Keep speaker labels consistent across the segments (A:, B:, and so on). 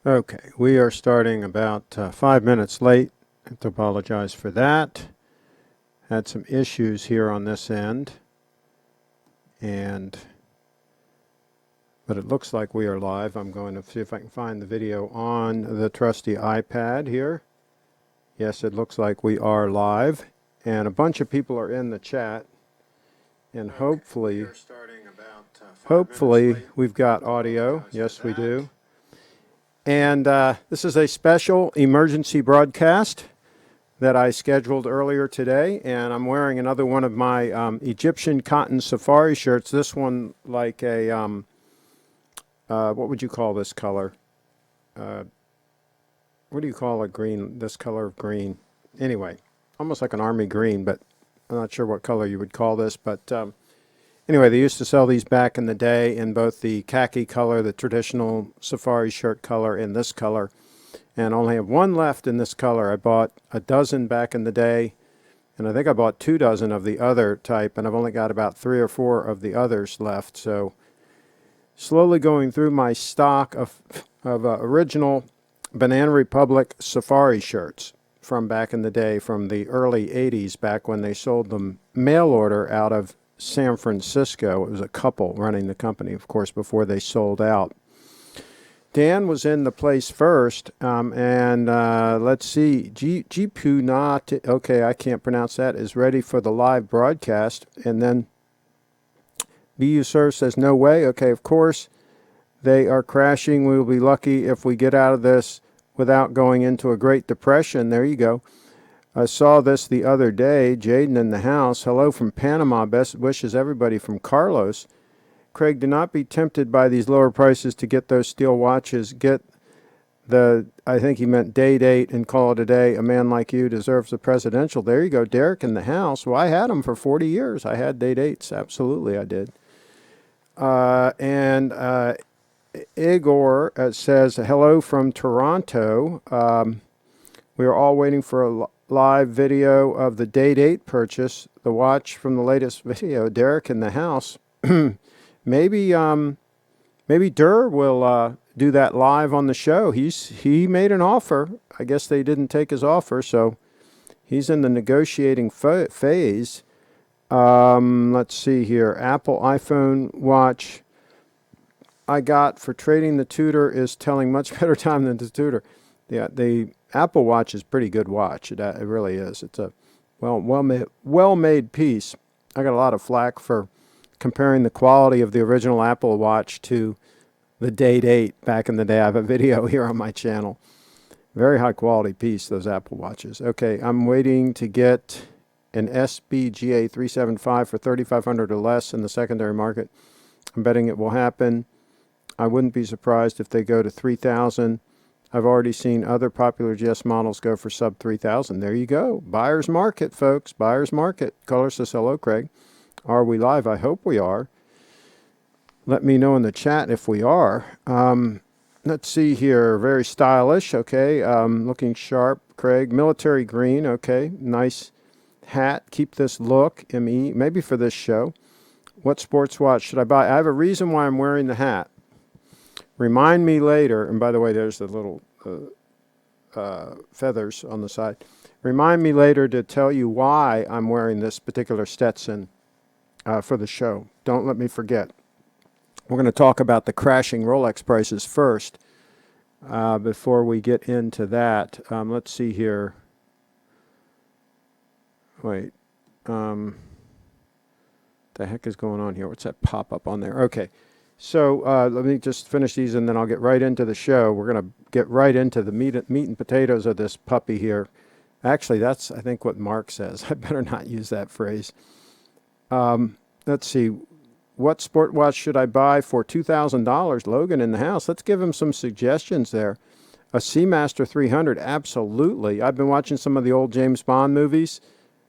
A: Okay, we are starting about 5 minutes late. I have to apologize for that. Had some issues here on this end, but it looks like we are live. I'm going to see if I can find the video on the trusty iPad here. Yes, it looks like we are live, and a bunch of people are in the chat, and hopefully we've got audio. Yes, we do. And this is a special emergency broadcast that I scheduled earlier today, and I'm wearing another one of my Egyptian cotton safari shirts. This one like a, what would you call this color? What do you call a green, this color of green? Anyway, almost like an army green, but I'm not sure what color you would call this, but anyway, they used to sell these back in the day in both the khaki color, the traditional safari shirt color, and this color. And I only have one left in this color. I bought a dozen back in the day, and I think I bought 2 dozen of the other type, and I've only got about 3 or 4 of the others left. So slowly going through my stock of original Banana Republic safari shirts from back in the day, from the early 80s, back when they sold them mail order out of San Francisco. It was a couple running the company, of course, before they sold out. Dan was in the place first, and let's see, Gipunat, okay, I can't pronounce that, is ready for the live broadcast. And then BU Sir says, no way. Okay, of course, they are crashing. We will be lucky if we get out of this without going into a Great Depression. There you go. I saw this the other day. Jaden in the house. Hello from Panama. Best wishes everybody from Carlos. Craig, do not be tempted by these lower prices to get those steel watches. Get the, I think he meant day date, and call it a day. A man like you deserves a presidential. There you go. Derek in the house. Well, I had them for 40 years. I had day dates. Absolutely, I did. Igor says, hello from Toronto. We are all waiting for a live video of the day date purchase. The watch from the latest video. Derek in the house. Maybe Durr will do that live on the show. He made an offer. I guess they didn't take his offer, so he's in the negotiating phase. Let's see here. Apple iPhone watch I got for trading the Tudor is telling much better time than the Tudor. Yeah, the Apple Watch is a pretty good watch. It really is. It's a well-made piece. I got a lot of flack for comparing the quality of the original Apple Watch to the Date 8 back in the day. I have a video here on my channel. Very high quality piece, those Apple Watches. Okay, I'm waiting to get an SBGA 375 for $3,500 or less in the secondary market. I'm betting it will happen. I wouldn't be surprised if they go to $3,000. I've already seen other popular GS models go for sub $3,000. There you go. Buyer's market, folks. Buyer's market. Caller says, hello, Craig. Are we live? I hope we are. Let me know in the chat if we are. Let's see here. Very stylish. Okay. Looking sharp, Craig. Military green. Okay. Nice hat. Keep this look. ME. Maybe for this show. What sports watch should I buy? I have a reason why I'm wearing the hat. Remind me later, and by the way, there's the little feathers on the side. Remind me later to tell you why I'm wearing this particular Stetson for the show. Don't let me forget. We're going to talk about the crashing Rolex prices first before we get into that. Let's see here. Wait. The heck is going on here? What's that pop-up on there? Okay. So let me just finish these, and then I'll get right into the show. We're going to get right into the meat and potatoes of this puppy here. Actually, that's, I think, what Mark says. I better not use that phrase. Let's see. What sport watch should I buy for $2,000? Logan in the house. Let's give him some suggestions there. A Seamaster 300, absolutely. I've been watching some of the old James Bond movies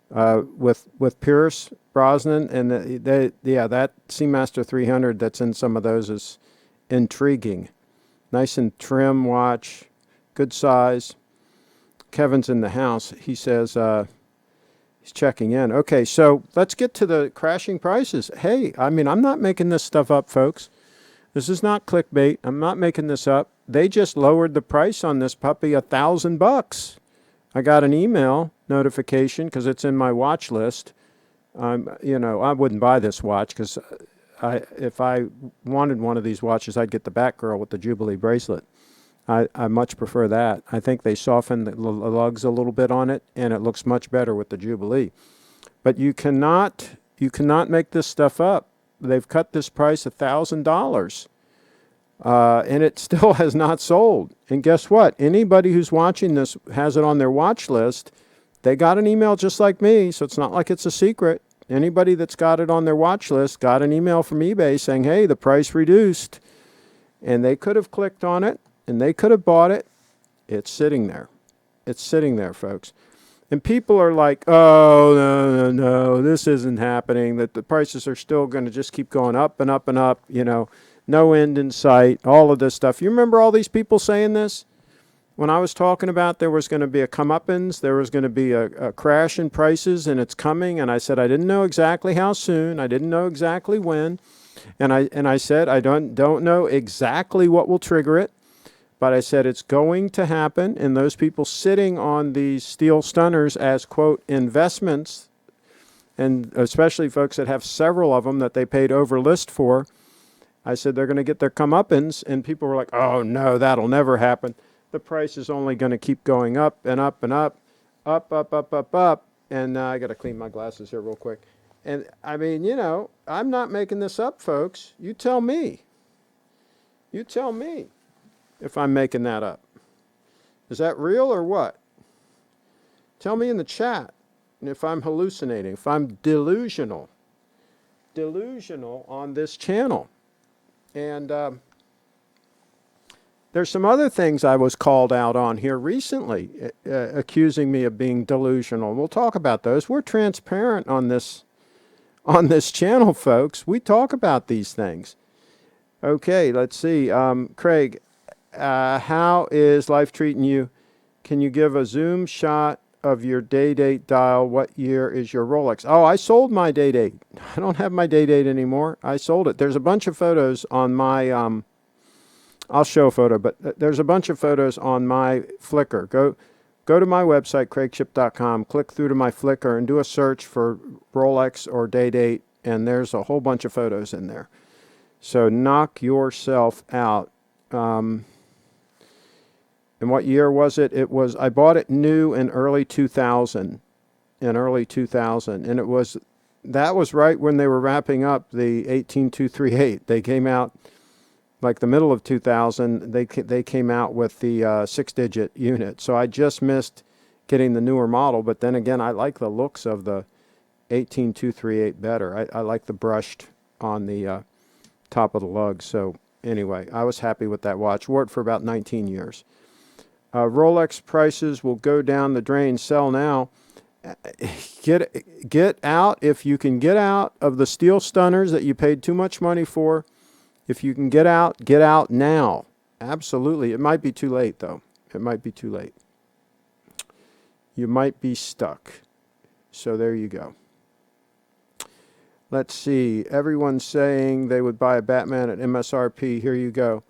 A: with Pierce Brosnan, and that Seamaster 300 that's in some of those is intriguing. Nice and trim watch, good size. Kevin's in the house. He says he's checking in. Okay, so let's get to the crashing prices. Hey, I mean, I'm not making this stuff up, folks. This is not clickbait. I'm not making this up. they just lowered the price on this puppy $1,000. I got an email notification because it's in my watch list. You know, I wouldn't buy this watch because if I wanted one of these watches, I'd get the Batgirl with the Jubilee bracelet. I much prefer that. I think they soften the lugs a little bit on it, and it looks much better with the Jubilee. But you cannot make this stuff up. They've cut this price $1,000, and it still has not sold. And guess what? Anybody who's watching this has it on their watch list. They got an email just like me, so it's not like it's a secret. Anybody that's got it on their watch list got an email from eBay saying, hey, the price reduced. And they could have clicked on it, and they could have bought it. It's sitting there. It's sitting there, folks. And people are like, oh, no, this isn't happening, that the prices are still going to just keep going up and up and up, you know, no end in sight, all of this stuff. You remember all these people saying this? When I was talking about there was going to be a comeuppance, there was going to be a crash in prices, and it's coming, and I said I didn't know exactly how soon, I didn't know exactly when, and I said I don't know exactly what will trigger it, but I said it's going to happen, and those people sitting on these steel stunners as, quote, investments, and especially folks that have several of them that they paid over list for, I said they're going to get their comeuppance, and people were like, oh, no, that'll never happen. The price is only going to keep going up and up and up, up. And I got to clean my glasses here real quick. And I mean, you know, I'm not making this up, folks. You tell me. You tell me if I'm making that up. Is that real or what? Tell me in the chat if I'm hallucinating, if I'm delusional on this channel. And there's some other things I was called out on here recently, accusing me of being delusional. We'll talk about those. We're transparent on this channel, folks. We talk about these things. Okay, let's see. Craig, how is life treating you? Can you give a zoom shot of your day-date dial? What year is your Rolex? Oh, I sold my day-date. I don't have my day-date anymore. I sold it. There's a bunch of photos on my... I'll show a photo, but there's a bunch of photos on my Flickr. Go to my website, CraigShipp.com, click through to my Flickr, and do a search for Rolex or Day-Date, and there's a whole bunch of photos in there. So knock yourself out. And what year was it? I bought it new in early 2000. And that was right when they were wrapping up the 18238. They came out like the middle of 2000, they came out with the 6-digit unit. So I just missed getting the newer model. But then again, I like the looks of the 18238 better. I like the brushed on the top of the lug. So anyway, I was happy with that watch. Wore it for about 19 years. Rolex prices will go down the drain. Sell now. Get out if you can get out of the steel stunners that you paid too much money for. If you can get out now. Absolutely. It might be too late, though. It might be too late. You might be stuck. So there you go. Let's see. Everyone's saying they would buy a Batman at MSRP. Here you go.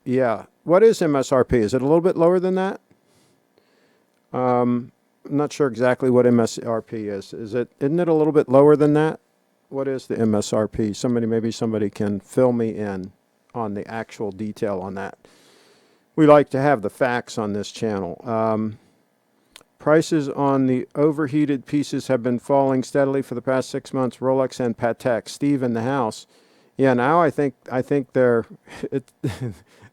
A: Yeah. What is MSRP? Is it a little bit lower than that? I'm not sure exactly what MSRP is. Isn't it a little bit lower than that? What is the MSRP? Maybe somebody can fill me in on the actual detail on that. We like to have the facts on this channel. Prices on the overheated pieces have been falling steadily for the past 6 months. Rolex and Patek. Steve in the house. Yeah, now I think they're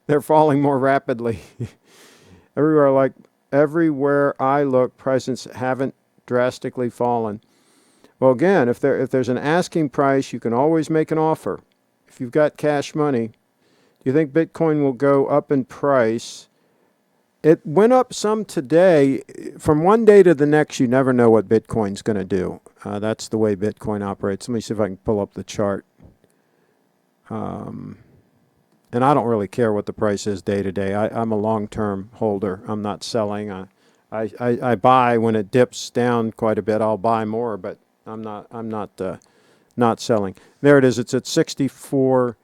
A: they're falling more rapidly. Everywhere I look, prices haven't drastically fallen. Well, again, if there's an asking price, you can always make an offer. If you've got cash money, do you think Bitcoin will go up in price? It went up some today. From one day to the next, you never know what Bitcoin's going to do. That's the way Bitcoin operates. Let me see if I can pull up the chart. And I don't really care what the price is day to day. I'm a long-term holder. I'm not selling. I buy when it dips down quite a bit. I'll buy more, but I'm not selling. There it is. It's at 64.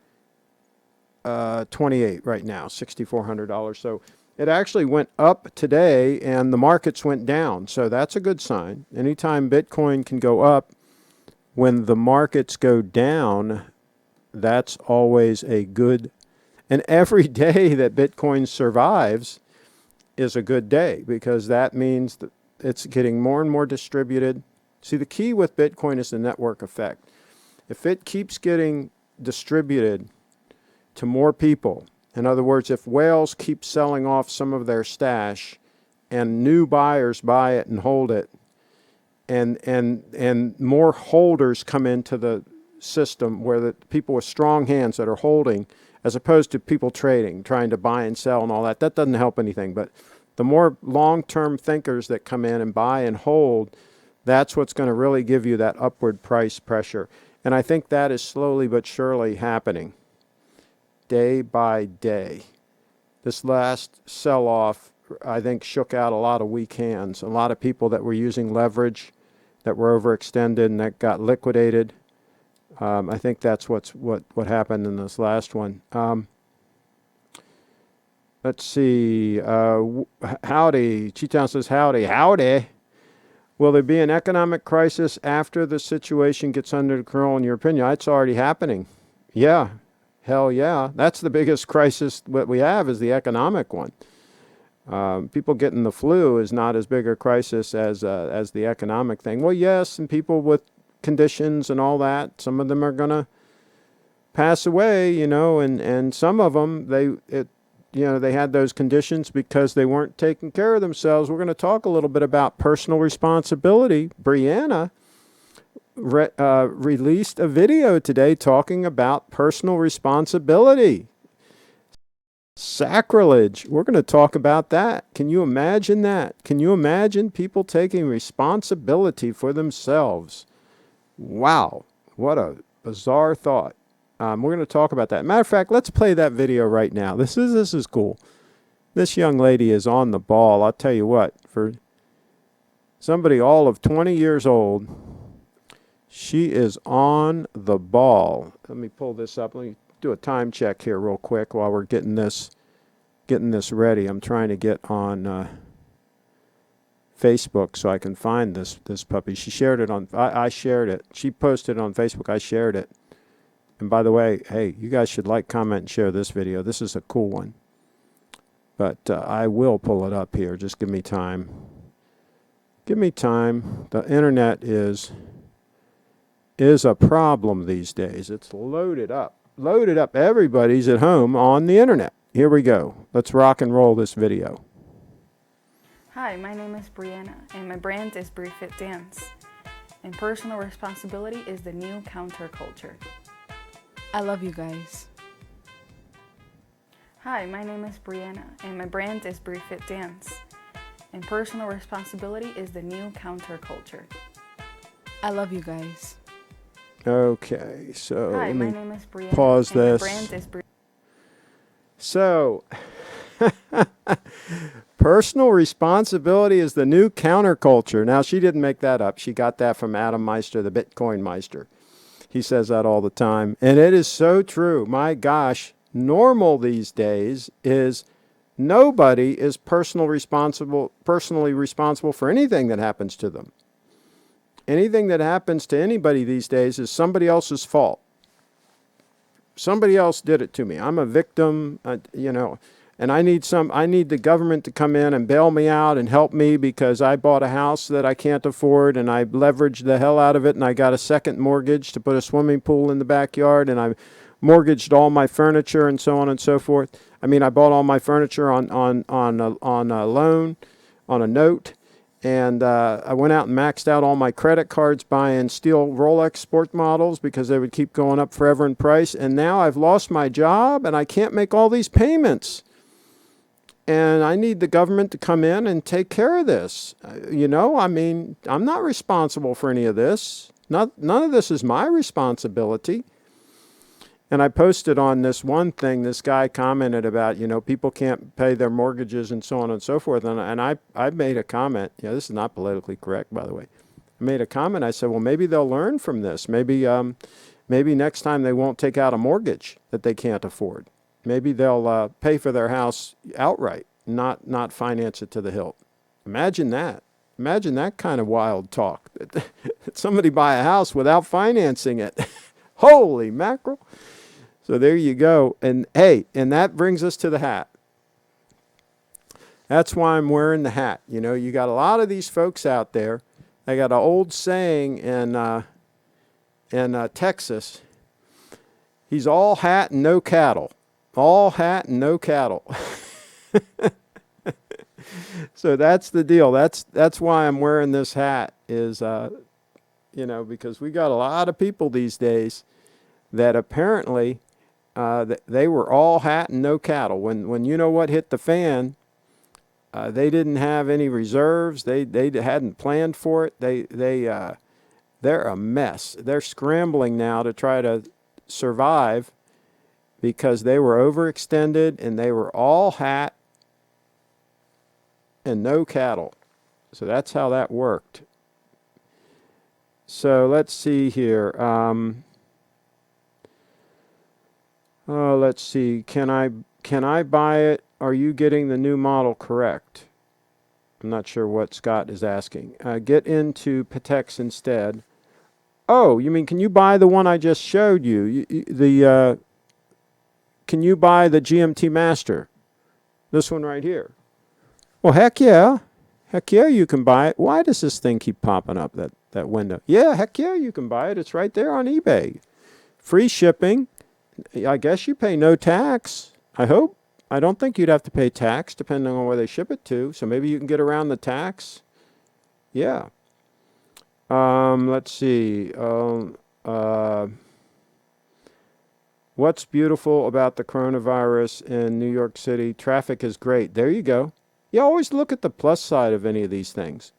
A: $628 right now, $6,400. So it actually went up today and the markets went down. So that's a good sign. Anytime Bitcoin can go up when the markets go down, that's always a good. And every day that Bitcoin survives is a good day, because that means that it's getting more and more distributed. See, the key with Bitcoin is the network effect. If it keeps getting distributed to more people, in other words, if whales keep selling off some of their stash and new buyers buy it and hold it, and more holders come into the system, where the people with strong hands that are holding, as opposed to people trading, trying to buy and sell and all that, that doesn't help anything. But the more long-term thinkers that come in and buy and hold, that's what's going to really give you that upward price pressure. And I think that is slowly but surely happening, day by day. This last sell-off, I think, shook out a lot of weak hands. A lot of people that were using leverage, that were overextended and that got liquidated. I think that's what happened in this last one. Let's see. Howdy. Cheetown says, howdy. Howdy. Will there be an economic crisis after the situation gets under control, in your opinion? It's already happening. Yeah. Hell yeah. That's the biggest crisis that we have, is the economic one. People getting the flu is not as big a crisis as the economic thing. Well, yes, and people with conditions and all that, some of them are going to pass away, and some of them, they had those conditions because they weren't taking care of themselves. We're going to talk a little bit about personal responsibility. Brianna released a video today talking about personal responsibility. Sacrilege. We're going to talk about that. Can you imagine that? Can you imagine people taking responsibility for themselves? Wow. What a bizarre thought. We're going to talk about that. Matter of fact, let's play that video right now. This is cool. This young lady is on the ball. I'll tell you what, for somebody all of 20 years old, she is on the ball. Let me pull this up. Let me do a time check here real quick while we're getting this ready. I'm trying to get on Facebook so I can find this puppy. She shared it on. I shared it. She posted it on Facebook. I shared it. And by the way, hey, you guys should like, comment, and share this video. This is a cool one. But I will pull it up here. Just give me time. Give me time. The internet is a problem these days. It's loaded up. Loaded up. Everybody's at home on the internet. Here we go. Let's rock and roll this video.
B: Hi, my name is Brianna, and my brand is Fit Dance. And personal responsibility is the new counterculture. I love you guys. Hi, my name is Brianna, and my brand is Fit Dance. And personal responsibility is the new counterculture. I love you guys.
A: Okay, so
B: Hi,
A: let
B: my
A: me
B: name is Brianna,
A: pause
B: and
A: this.
B: my brand is
A: So, personal responsibility is the new counterculture. Now, she didn't make that up. She got that from Adam Meister, the Bitcoin Meister. He says that all the time. And it is so true. My gosh, normal these days is nobody is personally responsible for anything that happens to them. Anything that happens to anybody these days is somebody else's fault. Somebody else did it to me. I'm a victim, and I need the government to come in and bail me out and help me because I bought a house that I can't afford and I leveraged the hell out of it and I got a second mortgage to put a swimming pool in the backyard and I mortgaged all my furniture and so on and so forth. I mean, I bought all my furniture on a loan, on a note. And I went out and maxed out all my credit cards buying steel ROLEX sport models because they would keep going up forever in price. And now I've lost my job and I can't make all these payments. And I need the government to come in and take care of this. I'm not responsible for any of this. None of this is my responsibility. And I posted on this one thing, this guy commented about, people can't pay their mortgages and so on and so forth. And I made a comment. This is not politically correct, by the way. I made a comment. I said, well, maybe they'll learn from this. Maybe next time they won't take out a mortgage that they can't afford. Maybe they'll pay for their house outright, not finance it to the hilt. Imagine that. Imagine that kind of wild talk. That somebody buy a house without financing it. Holy mackerel. So there you go. And hey, and that brings us to the hat. That's why I'm wearing the hat. You know, you got a lot of these folks out there. I got an old saying in Texas. He's all hat and no cattle. All hat and no cattle. So that's the deal. That's why I'm wearing this hat is, you know, because we got a lot of people these days that apparently they were all hat and no cattle. When you know what hit the fan, they didn't have any reserves. They hadn't planned for it. They're a mess. They're scrambling now to try to survive because they were overextended and they were all hat and no cattle. So that's how that worked. So let's see here. Let's see. Can I buy it? Are you getting the new model correct? I'm not sure what Scott is asking. Get into Patex instead. Oh, you mean can you buy the one I just showed you? Can you buy the GMT Master? This one right here. Well, heck yeah. Heck yeah, you can buy it. Why does this thing keep popping up, that window? Yeah, heck yeah, you can buy it. It's right there on eBay. Free shipping. I guess you pay no tax. I hope. I don't think you'd have to pay tax depending on where they ship it to. So maybe you can get around the tax. Yeah. Let's see. What's beautiful about the coronavirus in New York City? Traffic is great. There you go. You always look at the plus side of any of these things.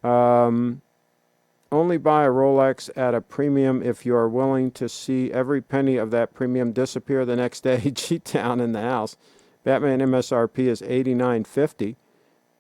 A: Only buy a Rolex at a premium if you are willing to see every penny of that premium disappear the next day. G-Town in the house. Batman MSRP is $89.50.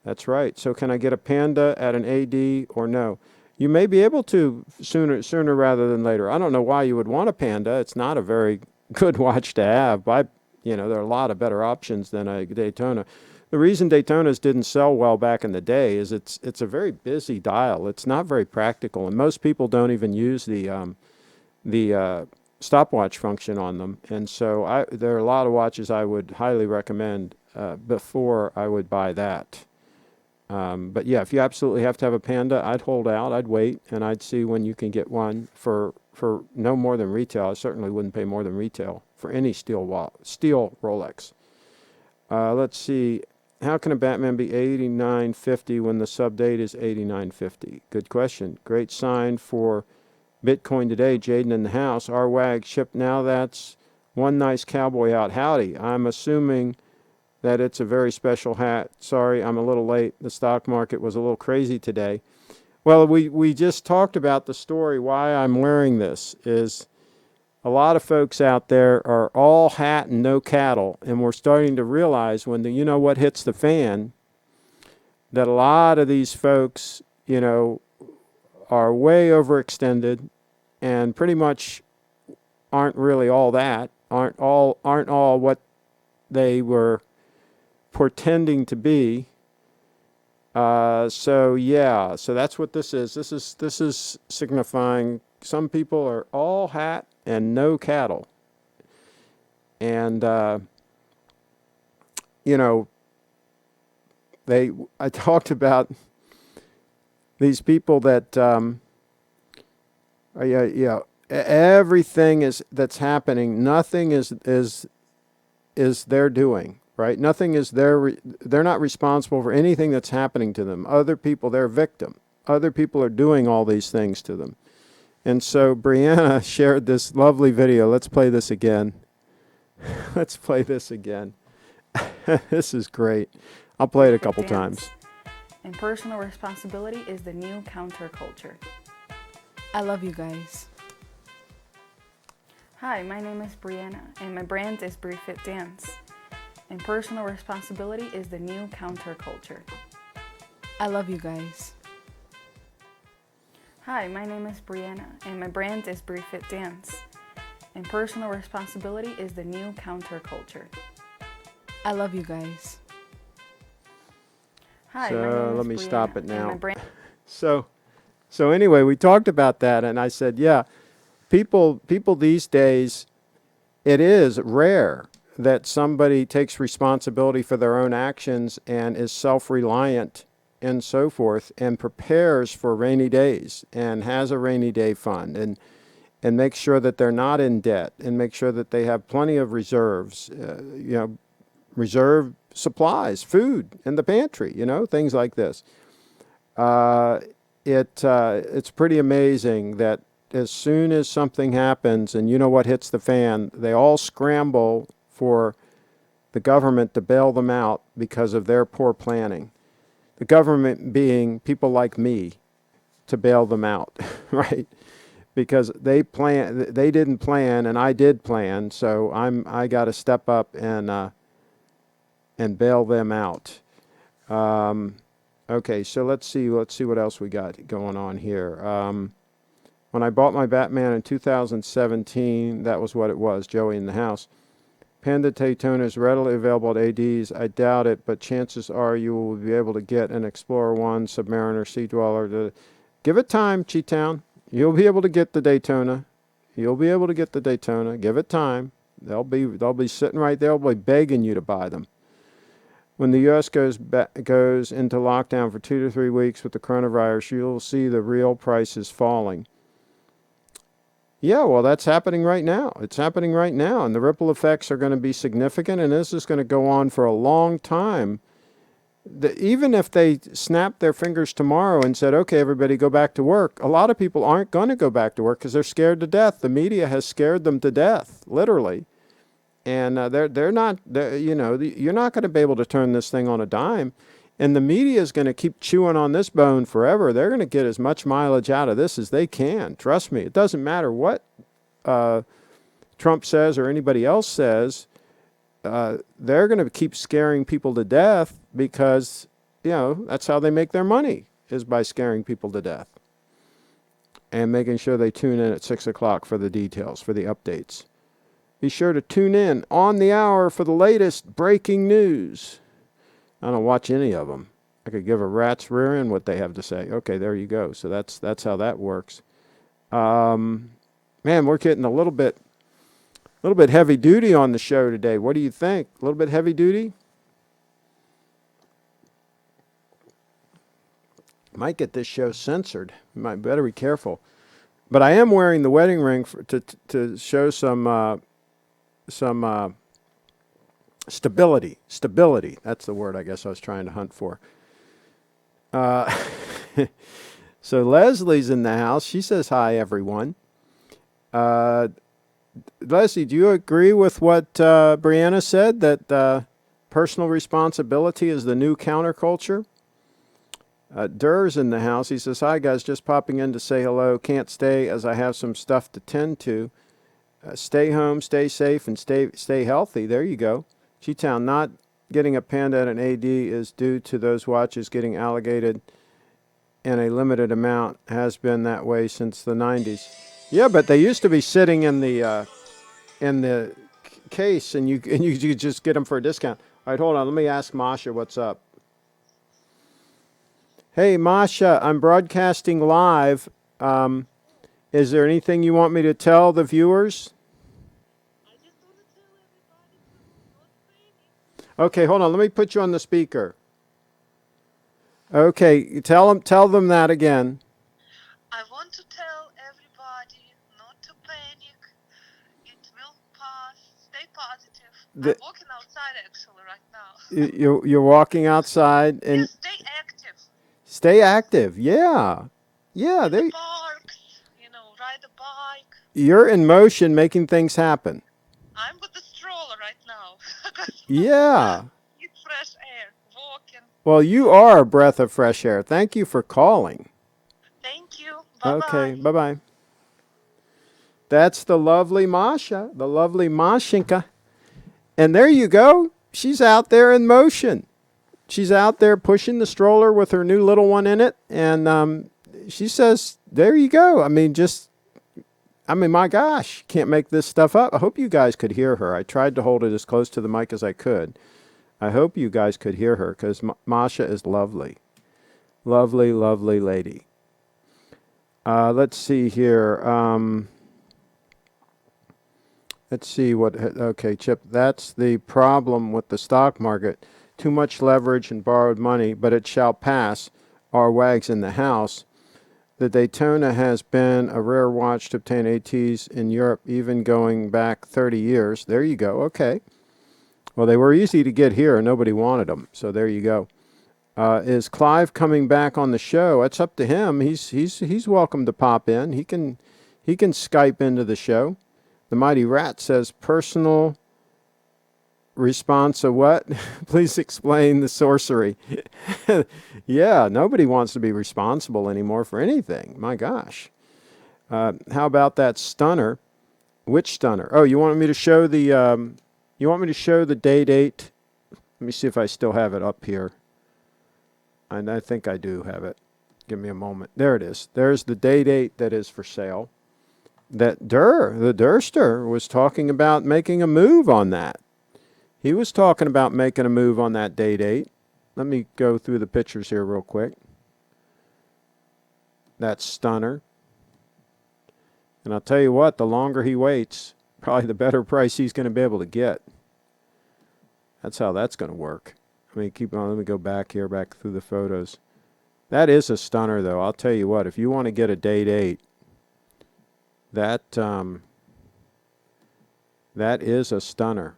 A: That's right. So can I get a Panda at an AD or no? You may be able to sooner rather than later. I don't know why you would want a Panda. It's not a very good watch to have. There are a lot of better options than a Daytona. The reason Daytonas didn't sell well back in the day is it's a very busy dial. It's not very practical, and most people don't even use the stopwatch function on them. And so there are a lot of watches I would highly recommend before I would buy that. But yeah, if you absolutely have to have a Panda, I'd hold out, I'd wait, and I'd see when you can get one for no more than retail. I certainly wouldn't pay more than retail for any steel Rolex. Let's see. How can a Batman be $89.50 when the sub date is $89.50? Good question. Great sign for Bitcoin today. Jaden in the house. RWAG shipped now. That's one nice cowboy out. Howdy. I'm assuming that it's a very special hat. Sorry, I'm a little late. The stock market was a little crazy today. Well, we just talked about the story. Why I'm wearing this is a lot of folks out there are all hat and no cattle, and we're starting to realize when you know what hits the fan, that a lot of these folks, are way overextended and pretty much aren't really all that, aren't all what they were portending to be. So that's what this is. This is signifying some people are all hat and no cattle. And I talked about these people that everything that's happening, nothing is their doing. Right? Nothing is they're not responsible for anything that's happening to them. Other people, they're a victim. Other people are doing all these things to them. And so Brianna shared this lovely video. Let's play this again. Let's play this again. This is great. I'll play it a couple times.
B: And personal responsibility is the new counterculture. I love you guys. Hi, my name is Brianna, and my brand is Briefit Dance. And personal responsibility is the new counterculture. I love you guys. Hi, my name is Brianna, and my brand is Briefit Dance. And personal responsibility is the new counterculture. I love you guys. Hi, my name
A: So
B: is
A: let me
B: Brianna,
A: stop it
B: and
A: now.
B: my brand.
A: So anyway, we talked about that, and I said, yeah, people these days, it is rare that somebody takes responsibility for their own actions and is self-reliant and so forth and prepares for rainy days and has a rainy day fund and makes sure that they're not in debt and make sure that they have plenty of reserves, reserve supplies, food in the pantry, things like this. It's pretty amazing that as soon as something happens and what hits the fan, they all scramble for the government to bail them out because of their poor planning. The government being people like me to bail them out, right? Because they didn't plan, and I did plan, so I got to step up and bail them out. Okay, so let's see what else we got going on here. When I bought my Batman in 2017, that was what it was, Joey in the house. Panda Daytona is readily available at ADs. I doubt it, but chances are you will be able to get an Explorer 1, Submariner, Sea Dweller. Give it time, Cheetown. You'll be able to get the Daytona. You'll be able to get the Daytona. Give it time. They'll be sitting right there. They'll be begging you to buy them. When the U.S. goes into lockdown for 2 to 3 weeks with the coronavirus, you'll see the real prices falling. Yeah, well, that's happening right now. It's happening right now, and the ripple effects are going to be significant, and this is going to go on for a long time. Even if they snapped their fingers tomorrow and said, okay, everybody go back to work, a lot of people aren't going to go back to work because they're scared to death. The media has scared them to death, literally. And you're not going to be able to turn this thing on a dime. And the media is going to keep chewing on this bone forever. They're going to get as much mileage out of this as they can. Trust me. It doesn't matter what Trump says or anybody else says. They're going to keep scaring people to death because, that's how they make their money, is by scaring people to death. And making sure they tune in at 6 o'clock for the details, for the updates. Be sure to tune in on the hour for the latest breaking news. I don't watch any of them. I could give a rat's rear end what they have to say. Okay, there you go. So that's how that works. Man, we're getting a little bit heavy duty on the show today. What do you think? A little bit heavy duty? Might get this show censored. Might better be careful. But I am wearing the wedding ring to show some stability. Stability. That's the word I guess I was trying to hunt for. So Leslie's in the house. She says hi, everyone. Leslie, do you agree with what Brianna said, that personal responsibility is the new counterculture? Durr's in the house. He says, hi, guys. Just popping in to say hello. Can't stay as I have some stuff to tend to. Stay home, stay safe, and stay healthy. There you go. G-Town, not getting a Panda at an AD is due to those watches getting allocated in a limited amount. Has been that way since the 90s. Yeah, but they used to be sitting in the case, and you just get them for a discount. All right, hold on. Let me ask Masha what's up. Hey, Masha, I'm broadcasting live. Is there anything you want me to tell the viewers?
C: I just want to tell everybody not
A: Okay, hold on. Let me put you on the speaker. Okay, tell them that again.
C: I want to tell everybody not to panic. It will pass. Stay positive. I'm walking outside actually right now.
A: You're walking outside and
C: Yes, stay active.
A: Stay active. Yeah.
C: In the parks, ride a bike.
A: You're in motion making things happen.
C: I'm with the stroller right now.
A: Yeah.
C: It's fresh air, walking.
A: Well, you are a breath of fresh air. Thank you for calling.
C: Thank you. Bye-bye.
A: Okay, bye-bye. That's the lovely Masha, the lovely Mashinka. And there you go. She's out there in motion. She's out there pushing the stroller with her new little one in it. And she says, there you go. I mean, I mean, my gosh, can't make this stuff up. I hope you guys could hear her. I tried to hold it as close to the mic as I could. I hope you guys could hear her because Masha is lovely. Lovely, lovely lady. Let's see here. Let's see what, okay, Chip, that's the problem with the stock market. Too much leverage and borrowed money, but it shall pass. Our wags in the house. The Daytona has been a rare watch to obtain ATs in Europe, even going back 30 years. There you go. Okay. Well, they were easy to get here, and nobody wanted them. So there you go. Is Clive coming back on the show? It's up to him. He's welcome to pop in. He can Skype into the show. The Mighty Rat says personal response of what? Please explain the sorcery. Yeah, nobody wants to be responsible anymore for anything. My gosh. How about that stunner? Which stunner? Oh, you want me to show the day date? Let me see if I still have it up here. And I think I do have it. Give me a moment. There it is. There's the day date that is for sale. That the Durster was talking about making a move on that. He was talking about making a move on that day date. Let me go through the pictures here real quick. That stunner. And I'll tell you what, the longer he waits, probably the better price he's going to be able to get. That's how that's going to work. I mean, keep on. Let me go back here, back through the photos. That is a stunner, though. I'll tell you what, if you want to get a day date, that is a stunner.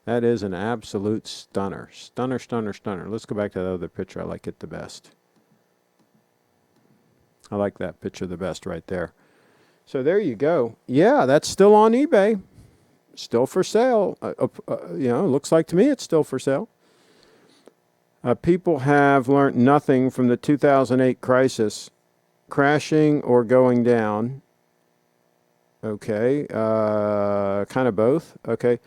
A: That is an absolute stunner. Stunner, stunner, stunner. Let's go back to the other picture. I like it the best. I like that picture the best right there. So there you go. Yeah, that's still on eBay. Still for sale. Looks like to me it's still for sale. People have learned nothing from the 2008 crisis, crashing or going down. Okay, kind of both. Okay.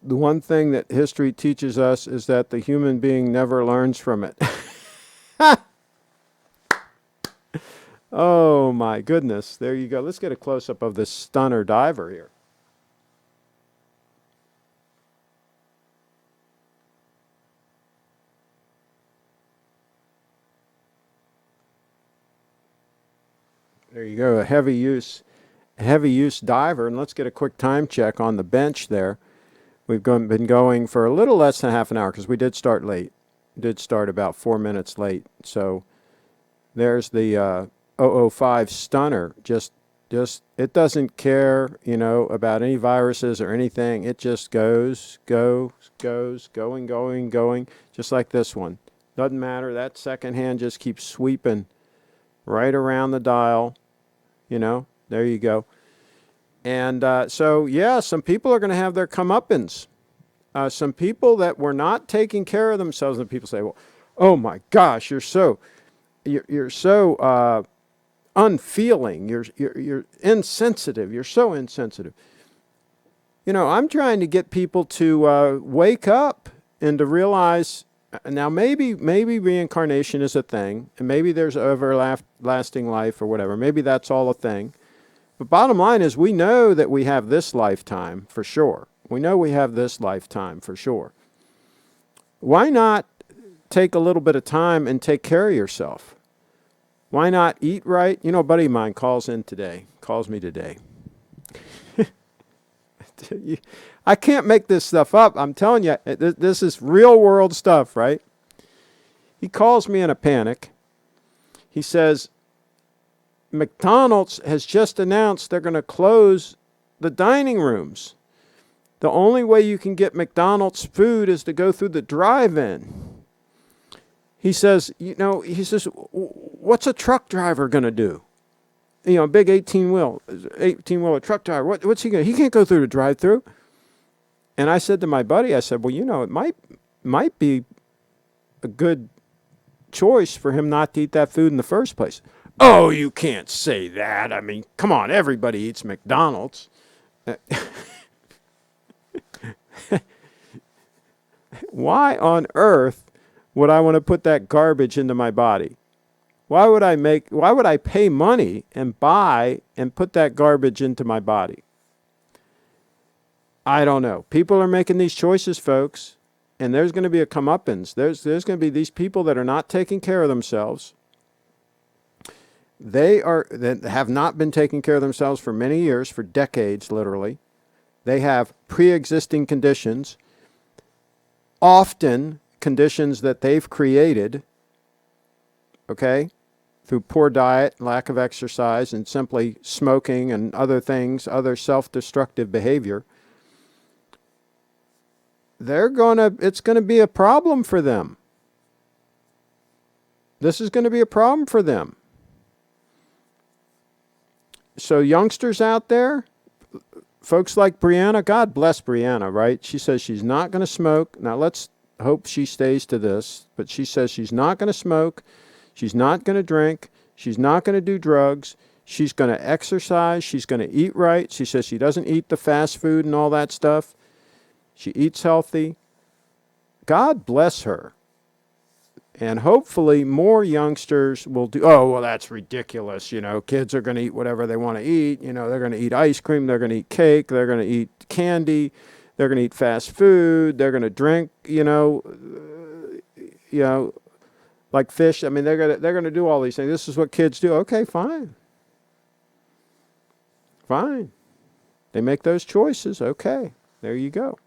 A: The one thing that history teaches us is that the human being never learns from it. Oh, my goodness. There you go. Let's get a close-up of this stunner diver here. There you go. A heavy use diver. And let's get a quick time check on the bench there. We've been going for a little less than half an hour because we did start late. Did start about 4 minutes late. So there's the 005 stunner. Just it doesn't care, about any viruses or anything. It just goes, going, just like this one. Doesn't matter. That second hand just keeps sweeping right around the dial. There you go. And some people are going to have their comeuppance. Some people that were not taking care of themselves, and people say, well, oh my gosh, you're so unfeeling. You're insensitive. You're so insensitive. I'm trying to get people to wake up and to realize, now maybe reincarnation is a thing, and maybe there's everlasting life or whatever. Maybe that's all a thing. But bottom line is we know that we have this lifetime for sure. We know we have this lifetime for sure. Why not take a little bit of time and take care of yourself? Why not eat right? A buddy of mine calls me today. I can't make this stuff up. I'm telling you, this is real world stuff, right? He calls me in a panic. He says, McDonald's has just announced they're going to close the dining rooms. The only way you can get McDonald's food is to go through the drive-in. He says, what's a truck driver going to do? A big 18-wheeler truck driver. What's he going to do? He can't go through the drive-through. And I said to my buddy, I said, well, it might be a good choice for him not to eat that food in the first place. Oh, you can't say that. I mean, come on, everybody eats McDonald's. Why on earth would I want to put that garbage into my body? Why would I pay money and buy and put that garbage into my body? I don't know. People are making these choices, folks, and there's going to be a comeuppance. There's going to be these people that are not taking care of themselves. That have not been taking care of themselves for many years, for decades, literally. They have pre-existing conditions, often conditions that they've created, okay, through poor diet, lack of exercise, and simply smoking and other things, other self-destructive behavior. It's going to be a problem for them. This is going to be a problem for them. So youngsters out there, folks like Brianna, God bless Brianna, right? She says she's not going to smoke. Now let's hope she stays to this, but she says she's not going to smoke. She's not going to drink. She's not going to do drugs. She's going to exercise. She's going to eat right. She says she doesn't eat the fast food and all that stuff. She eats healthy. God bless her. And hopefully more youngsters will do, oh, well, that's ridiculous. Kids are going to eat whatever they want to eat. They're going to eat ice cream. They're going to eat cake. They're going to eat candy. They're going to eat fast food. They're going to drink, like fish. I mean, they're going to do all these things. This is what kids do. Okay, fine. Fine. They make those choices. Okay, there you go.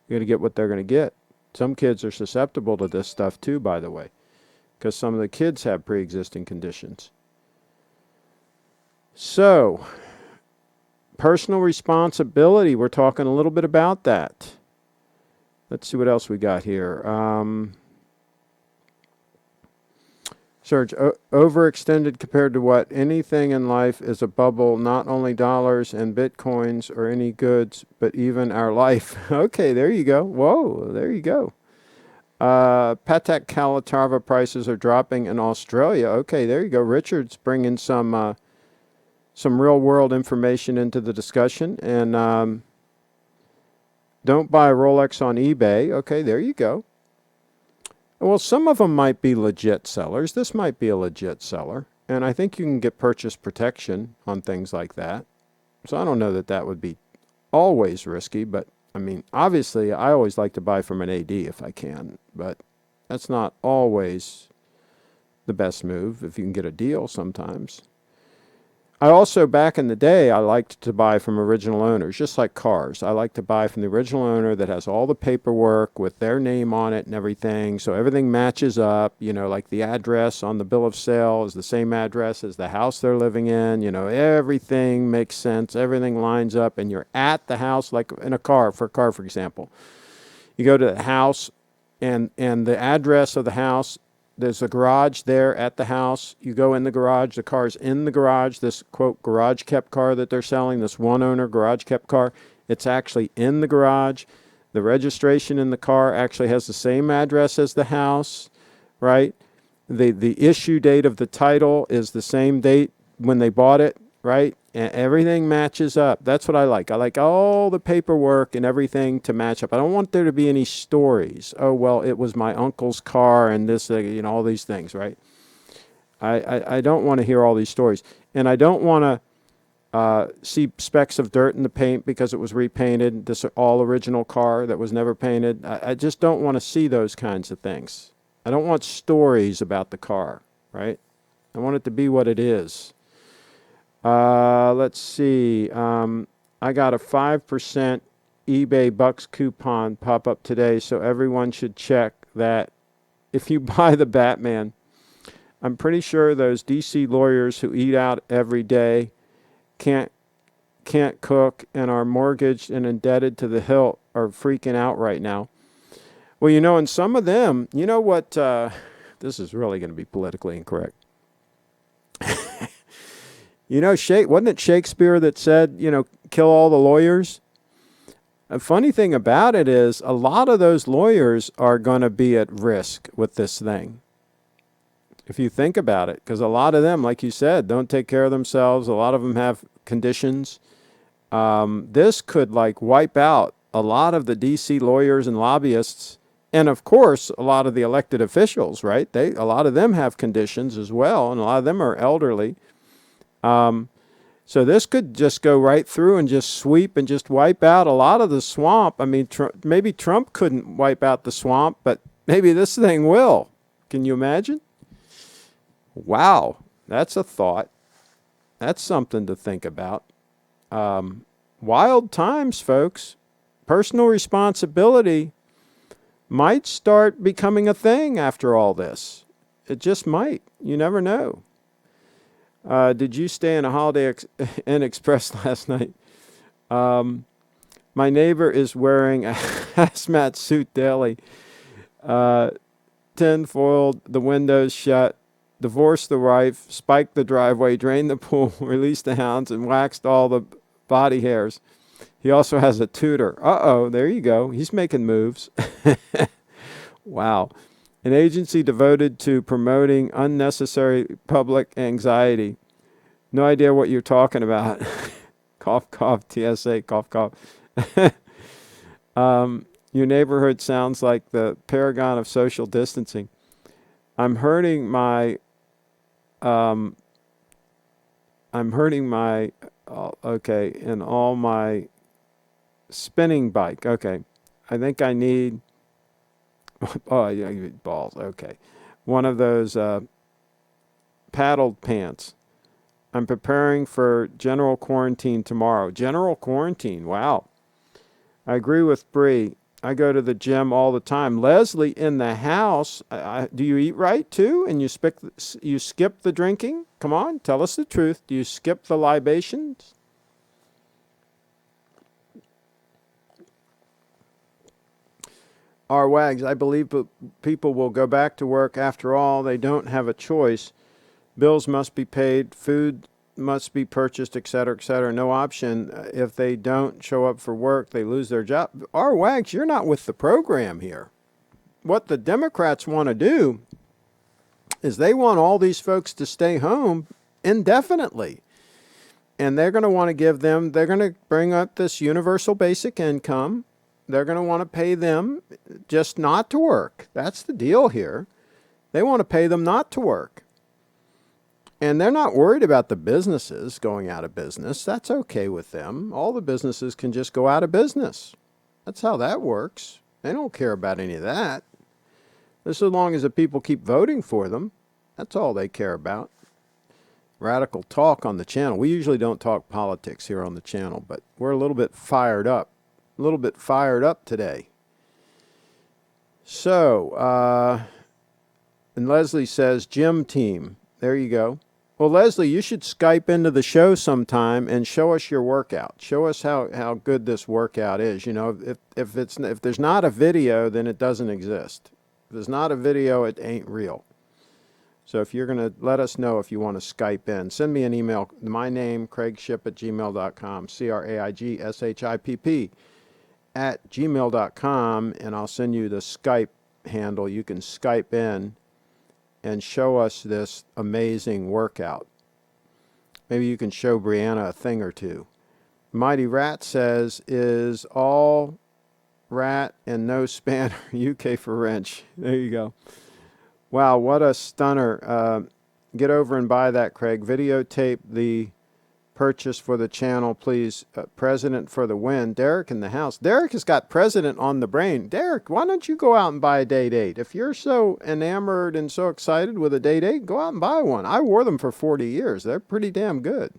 A: You're going to get what they're going to get. Some kids are susceptible to this stuff too, by the way, because some of the kids have pre-existing conditions. So, personal responsibility, we're talking a little bit about that. Let's see what else we got here. Serge, overextended compared to what? Anything in life is a bubble, not only dollars and bitcoins or any goods, but even our life. Okay, there you go. Whoa, there you go. Patek Calatrava prices are dropping in Australia. Okay, there you go. Richard's bringing some real world information into the discussion. And don't buy a Rolex on eBay. Okay, there you go. Well, some of them might be legit sellers. This might be a legit seller. And I think you can get purchase protection on things like that. So I don't know that that would be always risky. But, I mean, obviously, I always like to buy from an AD if I can. But that's not always the best move if you can get a deal sometimes. I also, back in the day, I liked to buy from original owners, just like cars. I like to buy from the original owner that has all the paperwork with their name on it and everything, so everything matches up, like the address on the bill of sale is the same address as the house they're living in, everything makes sense, everything lines up, and you're at the house, like in a car, for example. You go to the house, and the address of the house, there's a garage there at the house. You go in the garage. The car's in the garage. This, quote, garage kept car that they're selling, this one owner garage kept car, it's actually in the garage. The registration in the car actually has the same address as the house, right? The issue date of the title is the same date when they bought it, right? And everything matches up. That's what I like. I like all the paperwork and everything to match up. I don't want there to be any stories. Oh, well, it was my uncle's car and this, all these things, right? I don't want to hear all these stories. And I don't want to see specks of dirt in the paint because it was repainted, this all original car that was never painted. I just don't want to see those kinds of things. I don't want stories about the car, right? I want it to be what it is. Let's see. I got a 5% eBay Bucks coupon pop up today, so everyone should check that. If you buy the Batman, I'm pretty sure those DC lawyers who eat out every day, can't cook, and are mortgaged and indebted to the hilt are freaking out right now. Well, and some of them, you know what? This is really going to be politically incorrect. Wasn't it Shakespeare that said, kill all the lawyers? A funny thing about it is a lot of those lawyers are going to be at risk with this thing. If you think about it, because a lot of them, like you said, don't take care of themselves. A lot of them have conditions. This could wipe out a lot of the DC lawyers and lobbyists And of course, a lot of the elected officials, right? A lot of them have conditions as well, and a lot of them are elderly. So this could just go right through and just sweep and just wipe out a lot of the swamp. I mean, maybe Trump couldn't wipe out the swamp, but maybe this thing will. Can you imagine? Wow, that's a thought. That's something to think about. Wild times, folks. Personal responsibility might start becoming a thing after all this. It just might. You never know. Did you stay in a Holiday Inn Express last night? My neighbor is wearing a hazmat suit daily. Tin-foiled, the windows shut, divorced the wife, spiked the driveway, drained the pool, released the hounds, and waxed all the body hairs. He also has a tutor. Uh-oh, there you go. He's making moves. Wow. An agency devoted to promoting unnecessary public anxiety. No idea what you're talking about. Cough, cough, TSA, cough, cough. Your neighborhood sounds like the paragon of social distancing. I'm hurting my, and all my spinning bike. Okay. I think I need, oh, yeah, balls. Okay. One of those paddled pants. I'm preparing for general quarantine tomorrow. General quarantine. Wow. I agree with Bree. I go to the gym all the time. Leslie, in the house, do you eat right too? And you skip the drinking? Come on, tell us the truth. Do you skip the libations? Our wags, I believe people will go back to work. After all, they don't have a choice. Bills must be paid, food must be purchased, et cetera, no option. If they don't show up for work, they lose their job. Our wags, you're not with the program here. What the Democrats want to do is they want all these folks to stay home indefinitely. And they're going to want to they're going to bring up this universal basic income. They're going to want to pay them just not to work. That's the deal here. They want to pay them not to work. And they're not worried about the businesses going out of business. That's okay with them. All the businesses can just go out of business. That's how that works. They don't care about any of that. Just as long as the people keep voting for them, that's all they care about. Radical talk on the channel. We usually don't talk politics here on the channel, but we're a little bit fired up. A little bit fired up today. So, and Leslie says, gym team. There you go. Well, Leslie, you should Skype into the show sometime and show us your workout. Show us how good this workout is. You know, if there's not a video, then it doesn't exist. If there's not a video, it ain't real. So if you're going to let us know if you want to Skype in, send me an email. My name, CraigShipp@gmail.com, CraigShipp @gmail.com, and I'll send you the Skype handle. You can Skype in and show us this amazing workout. Maybe you can show Brianna a thing or two. Mighty Rat says, is all rat and no spanner, UK for wrench. There you go. Wow, what a stunner. Get over and buy that, Craig. Videotape the purchase for the channel, please. President for the win. Derek in the house. Derek has got president on the brain. Derek, why don't you go out and buy a date 8? If you're so enamored and so excited with a date 8, go out and buy one. I wore them for 40 years. They're pretty damn good.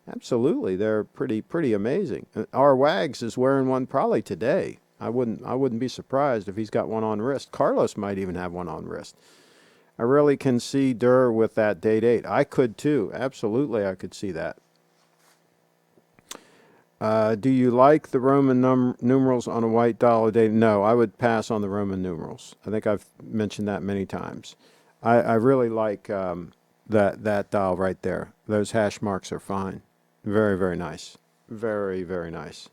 A: Absolutely, they're pretty amazing. Our Wags is wearing one probably today. I wouldn't be surprised if he's got one on wrist. Carlos might even have one on wrist. I really can see Durr with that date 8. I could too. Absolutely, I could see that. Do you like the Roman numerals on a white dollar date? No, I would pass on the Roman numerals. I think I've mentioned that many times. I really like that dial right there. Those hash marks are fine. Very, very nice. Very, very nice.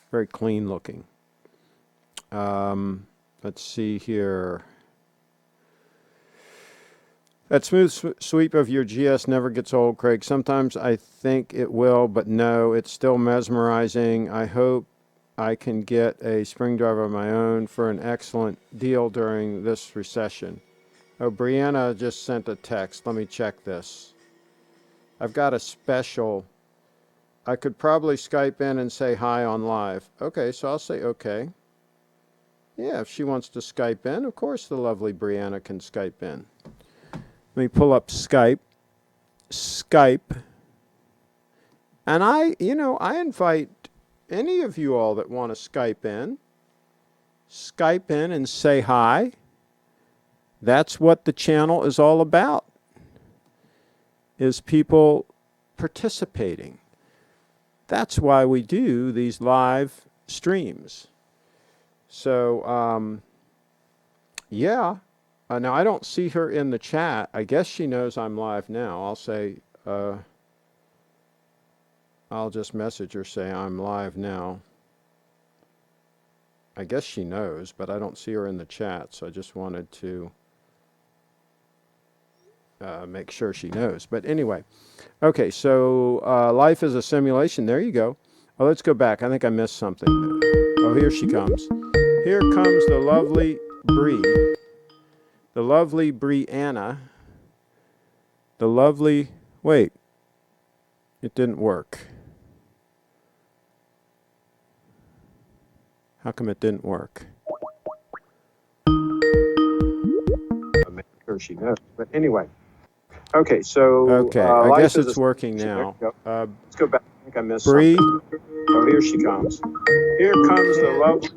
A: Very clean looking. Let's see here. That smooth sweep of your GS never gets old, Craig. Sometimes I think it will, but no, it's still mesmerizing. I hope I can get a spring driver of my own for an excellent deal during this recession. Oh, Brianna just sent a text. Let me check this. I've got a special. I could probably Skype in and say hi on live. Okay, so I'll say okay. Yeah, if she wants to Skype in, of course the lovely Brianna can Skype in. Let me pull up Skype. And I invite any of you all that want to Skype in and say hi. That's what the channel is all about, is people participating. That's why we do these live streams. So, yeah. Now, I don't see her in the chat. I guess she knows I'm live now. I'll say, I'll just message her, say I'm live now. I guess she knows, but I don't see her in the chat, so I just wanted to make sure she knows. But anyway, okay, so life is a simulation. There you go. Oh, let's go back. I think I missed something. Oh, here she comes. Here comes the lovely Brianna, the lovely, wait, it didn't work. How come it didn't work? I'm making sure she knows. But anyway. Okay, so okay, I guess it's working now. Let's go back. I think I missed something. Oh, here she comes. Here comes the lovely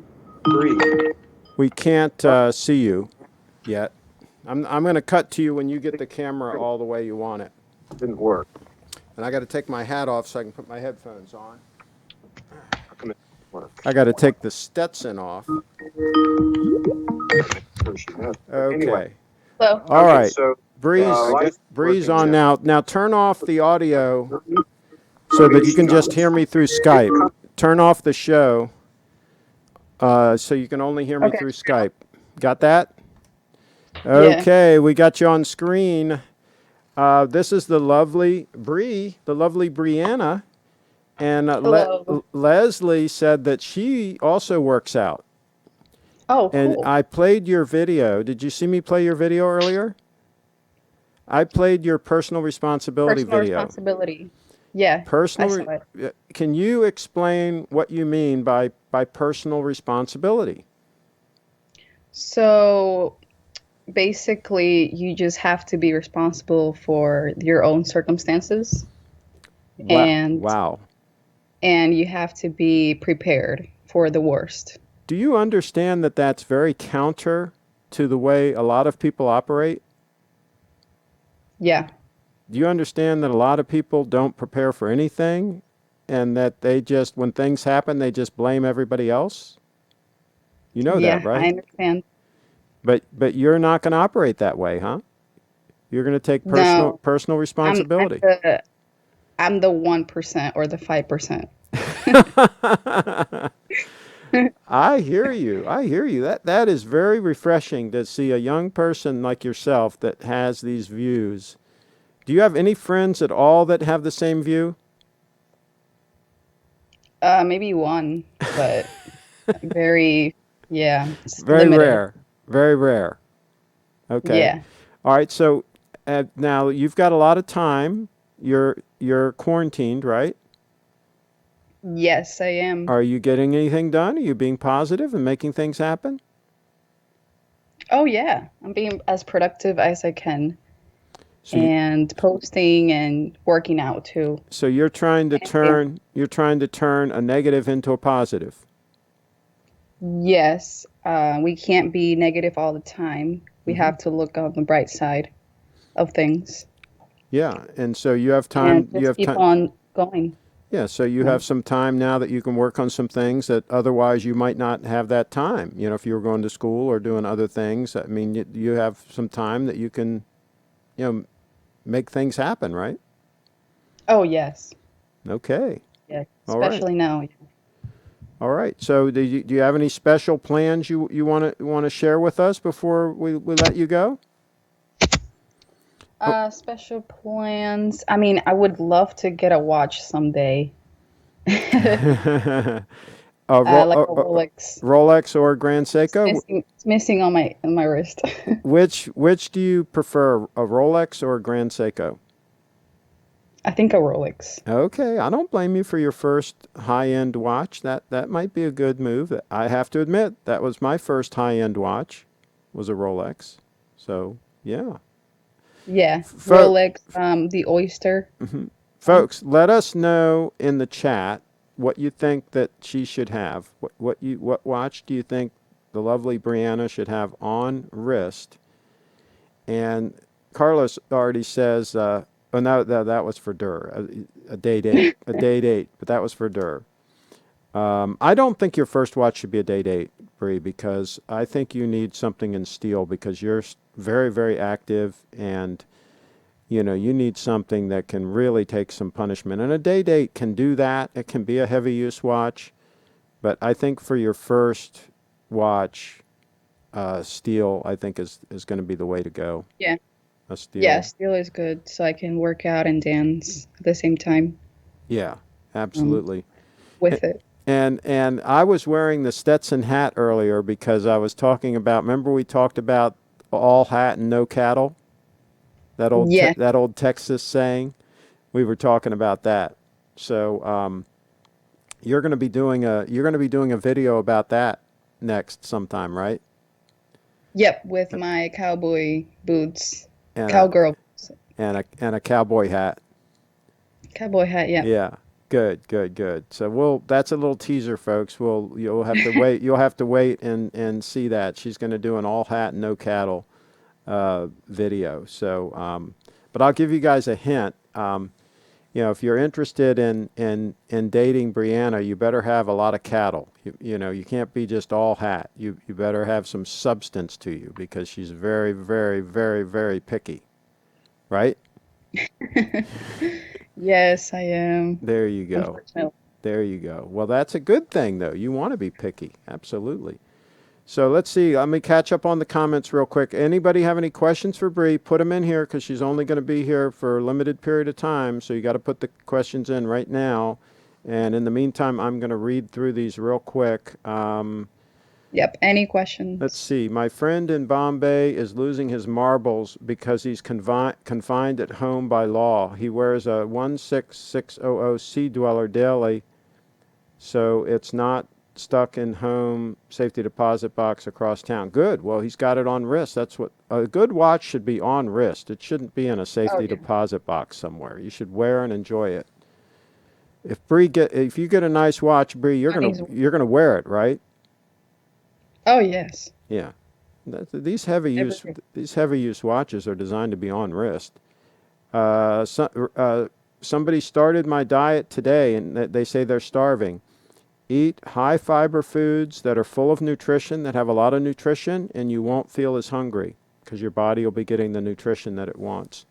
A: Bree. We can't see you yet. I'm going to cut to you when you get the camera all the way you want it. Didn't work. And I got to take my hat off so I can put my headphones on. I got to take the Stetson off. Okay.
B: Hello.
A: All right. So Bree's on now. Now turn off the audio so that you can just hear me through Skype. Turn off the show so you can only hear me through Skype. Got that? Okay, we got you on screen. This is the lovely Brianna. And Leslie said that she also works out.
B: Oh, cool.
A: And I played your video. Did you see me play your video earlier? I played your personal responsibility video.
B: Personal responsibility. Yeah.
A: Can you explain what you mean by personal responsibility?
B: So basically, you just have to be responsible for your own circumstances.
A: Wow.
B: And you have to be prepared for the worst.
A: Do you understand that that's very counter to the way a lot of people operate?
B: Yeah.
A: Do you understand that a lot of people don't prepare for anything and that they just, when things happen, they just blame everybody else? You know that, right?
B: Yeah, I understand.
A: But you're not going to operate that way, huh? You're going to take personal responsibility.
B: I'm the 1% or the 5%.
A: I hear you. That is very refreshing to see a young person like yourself that has these views. Do you have any friends at all that have the same view?
B: Maybe one, but very
A: limited.
B: Rare.
A: Very rare. Okay.
B: Yeah.
A: All right. So now you've got a lot of time. You're quarantined, right?
B: Yes, I am.
A: Are you getting anything done? Are you being positive and making things happen?
B: Oh yeah, I'm being as productive as I can, and posting and working out too.
A: So you're trying to turn a negative into a positive.
B: Yes, we can't be negative all the time. We have to look on the bright side of things.
A: Yeah, and so you have time.
B: And just keep on going.
A: Yeah, so you have some time now that you can work on some things that otherwise you might not have that time. You know, if you were going to school or doing other things, I mean, you have some time that you can, make things happen, right?
B: Oh, yes.
A: Okay.
B: Yeah, especially now.
A: All right. So do you have any special plans you want to share with us before we let you go?
B: Special plans. I mean, I would love to get a watch someday. like a Rolex.
A: Rolex or Grand Seiko?
B: It's missing on my wrist.
A: Which do you prefer, a Rolex or a Grand Seiko?
B: I think a Rolex.
A: Okay, I don't blame you for your first high-end watch. That might be a good move. I have to admit, that was my first high-end watch, was a Rolex. So, yeah.
B: Yeah,
A: Fo-
B: Rolex, the Oyster.
A: Folks, let us know in the chat what you think that she should have. What watch do you think the lovely Brianna should have on wrist? And Carlos already says, oh no, that was for Dur, a date eight, but that was for Dur. I don't think your first watch should be a date eight, Brie, because I think you need something in steel because you're very, very active and you need something that can really take some punishment. And a day date can do that. It can be a heavy use watch. But I think for your first watch, steel, I think is going to be the way to go.
B: Yeah.
A: A steel.
B: Yeah, steel is good, so I can work out and dance at the same time.
A: Yeah, absolutely.
B: With it.
A: And I was wearing the Stetson hat earlier because I was talking about, remember we talked about all hat and no cattle? That old Texas saying, we were talking about that. So you're going to be doing a video about that next sometime, right?
B: Yep, with my cowboy boots,
A: And
B: cowgirl boots.
A: And a cowboy hat.
B: Cowboy hat, yeah.
A: Yeah, good. So that's a little teaser, folks. You'll have to wait. You'll have to wait and see that she's going to do an all hat no cattle video. So, but I'll give you guys a hint. If you're interested in dating Brianna, you better have a lot of cattle. You can't be just all hat. You better have some substance to you because she's very, very, very, very picky. Right?
B: Yes, I am.
A: There you go. There you go. Well, that's a good thing, though. You want to be picky. Absolutely. So let's see. Let me catch up on the comments real quick. Anybody have any questions for Bree? Put them in here because she's only going to be here for a limited period of time. So you got to put the questions in right now. And in the meantime, I'm going to read through these real quick.
B: Yep. Any questions?
A: Let's see. My friend in Bombay is losing his marbles because he's confined at home by law. He wears a 16600 Sea Dweller daily, so it's not stuck in home safety deposit box across town. Good. Well, he's got it on wrist. That's what a good watch should be, on wrist. It shouldn't be in a safety deposit box somewhere. You should wear and enjoy it. If you get a nice watch, Bree, you're gonna wear it, right?
B: Oh yes.
A: Yeah. These heavy use watches are designed to be on wrist. Somebody started my diet today, and they say they're starving. Eat high fiber foods that are full of nutrition, that have a lot of nutrition, and you won't feel as hungry because your body will be getting the nutrition that it wants.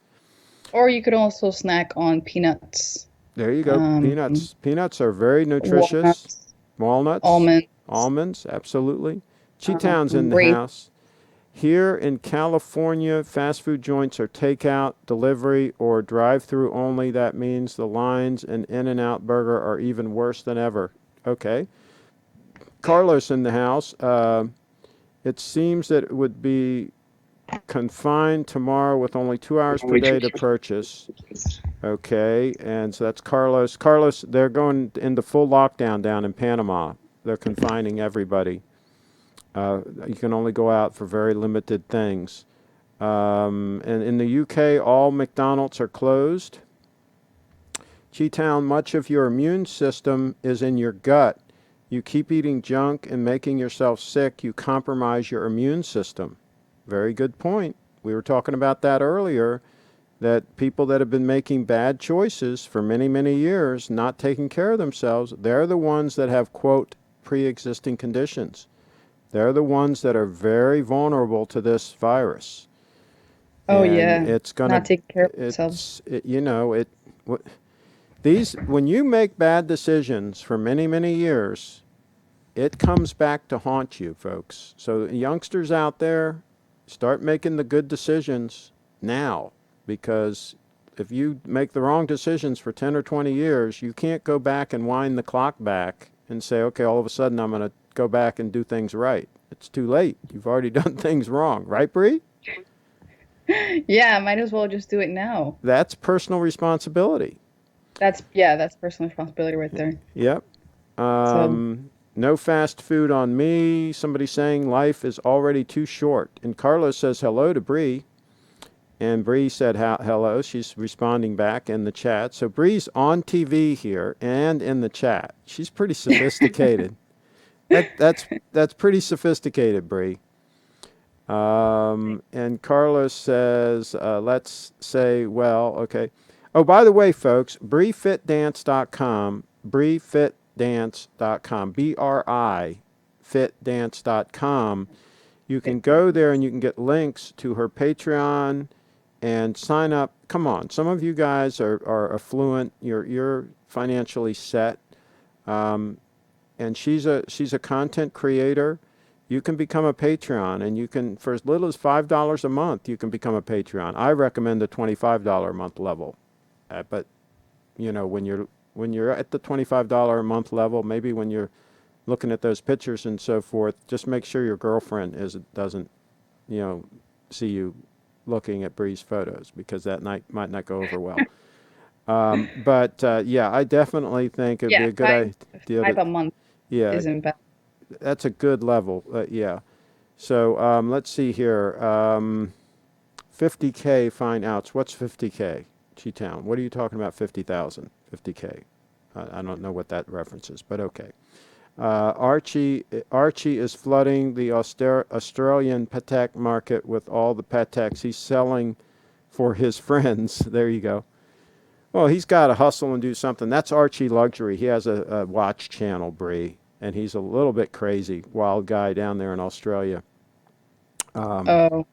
B: Or you could also snack on peanuts.
A: There you go. Peanuts. Peanuts are very nutritious. Walnuts. Almonds, absolutely. Cheetown's in the house. Here in California, fast food joints are takeout, delivery, or drive-through only. That means the lines in In-N-Out Burger are even worse than ever. Okay. Carlos in the house. It seems that it would be confined tomorrow with only 2 hours per day to purchase. Okay, and so that's Carlos. Carlos, they're going into full lockdown down in Panama. They're confining everybody. You can only go out for very limited things. And in the UK, all McDonald's are closed. G-Town, much of your immune system is in your gut. You keep eating junk and making yourself sick, you compromise your immune system. Very good point. We were talking about that earlier, that people that have been making bad choices for many, many years, not taking care of themselves, they're the ones that have, quote, pre-existing conditions. They're the ones that are very vulnerable to this virus.
B: Oh,
A: and
B: yeah.
A: It's gonna
B: not take care of themselves.
A: When you make bad decisions for many, many years, it comes back to haunt you, folks. So youngsters out there, start making the good decisions now, because if you make the wrong decisions for 10 or 20 years, you can't go back and wind the clock back and say, okay, all of a sudden I'm going to go back and do things right. It's too late. You've already done things wrong, right, Bree?
B: Yeah, might as well just do it now.
A: That's personal responsibility.
B: That's personal responsibility right there.
A: Yep.
B: So,
A: No fast food on me. Somebody saying life is already too short. And Carlos says hello to Bree. And Bree said hello. She's responding back in the chat. So Bree's on TV here and in the chat. She's pretty sophisticated. That's pretty sophisticated, Bree. And Carlos says, let's say, well, okay. Oh, by the way, folks, BreeFitDance.com, BreeFitDance.com, B-R-I, fitdance.com. You can go there and you can get links to her Patreon and sign up. Come on, some of you guys are affluent. You're financially set, and she's a content creator. You can become a Patreon, and you can, for as little as $5 a month, you can become a Patreon. I recommend the $25 a month level, but when you're at the $25 a month level, maybe when you're looking at those pictures and so forth, just make sure your girlfriend doesn't see you looking at Bree's photos, because that might not go over well. But yeah, I definitely think it'd be a good idea.
B: five a month
A: Yeah,
B: isn't bad.
A: that's a good level. Yeah. So let's see here. 50K fine outs. What's 50K? G-Town. What are you talking about? 50,000. 50K. I don't know what that references, but okay. Archie is flooding the Australian Patek market with all the Pateks he's selling for his friends. There you go. Well, he's got to hustle and do something. That's Archie Luxury. He has a watch channel, Bree, and he's a little bit crazy, wild guy down there in Australia.
B: Oh,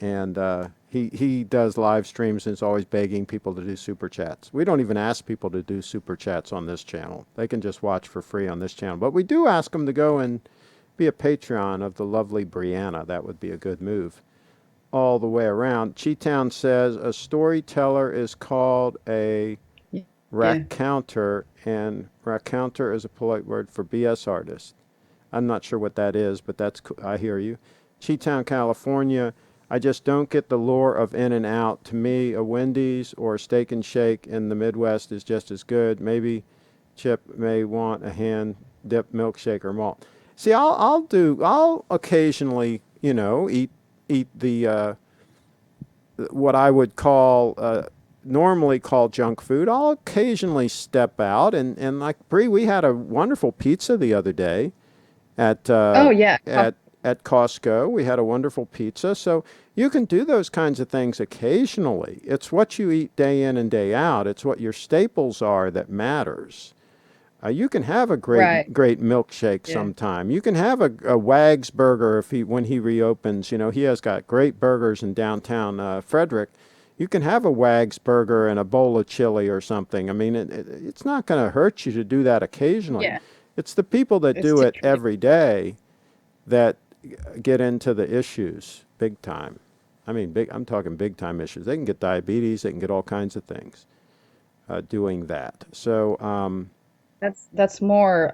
A: And he does live streams and is always begging people to do super chats. We don't even ask people to do super chats on this channel. They can just watch for free on this channel. But we do ask them to go and be a Patreon of the lovely Brianna. That would be a good move all the way around. Cheetown says a storyteller is called a
B: yeah.
A: raconteur, and raconteur is a polite word for BS artist. I'm not sure what that is, but that's I hear you. Cheetown, California. I just don't get the lure of In-N-Out. To me, a Wendy's or a Steak and Shake in the Midwest is just as good. Maybe Chip may want a hand-dipped milkshake or malt. See, I'll occasionally, eat the what I would call normally call junk food. I'll occasionally step out and like Bree, we had a wonderful pizza the other day at
B: Oh yeah.
A: at Costco. We had a wonderful pizza. So you can do those kinds of things occasionally. It's what you eat day in and day out. It's what your staples are that matters. You can have a
B: Right.
A: great milkshake
B: Yeah.
A: sometime. You can have a Wag's burger when he reopens. He has got great burgers in downtown Frederick. You can have a Wag's burger and a bowl of chili or something. I mean, it's not going to hurt you to do that occasionally.
B: Yeah.
A: It's the people that
B: It's
A: do it
B: different.
A: every day that get into the issues big time. I mean, I'm talking big time issues. They can get diabetes. They can get all kinds of things doing that. So
B: That's more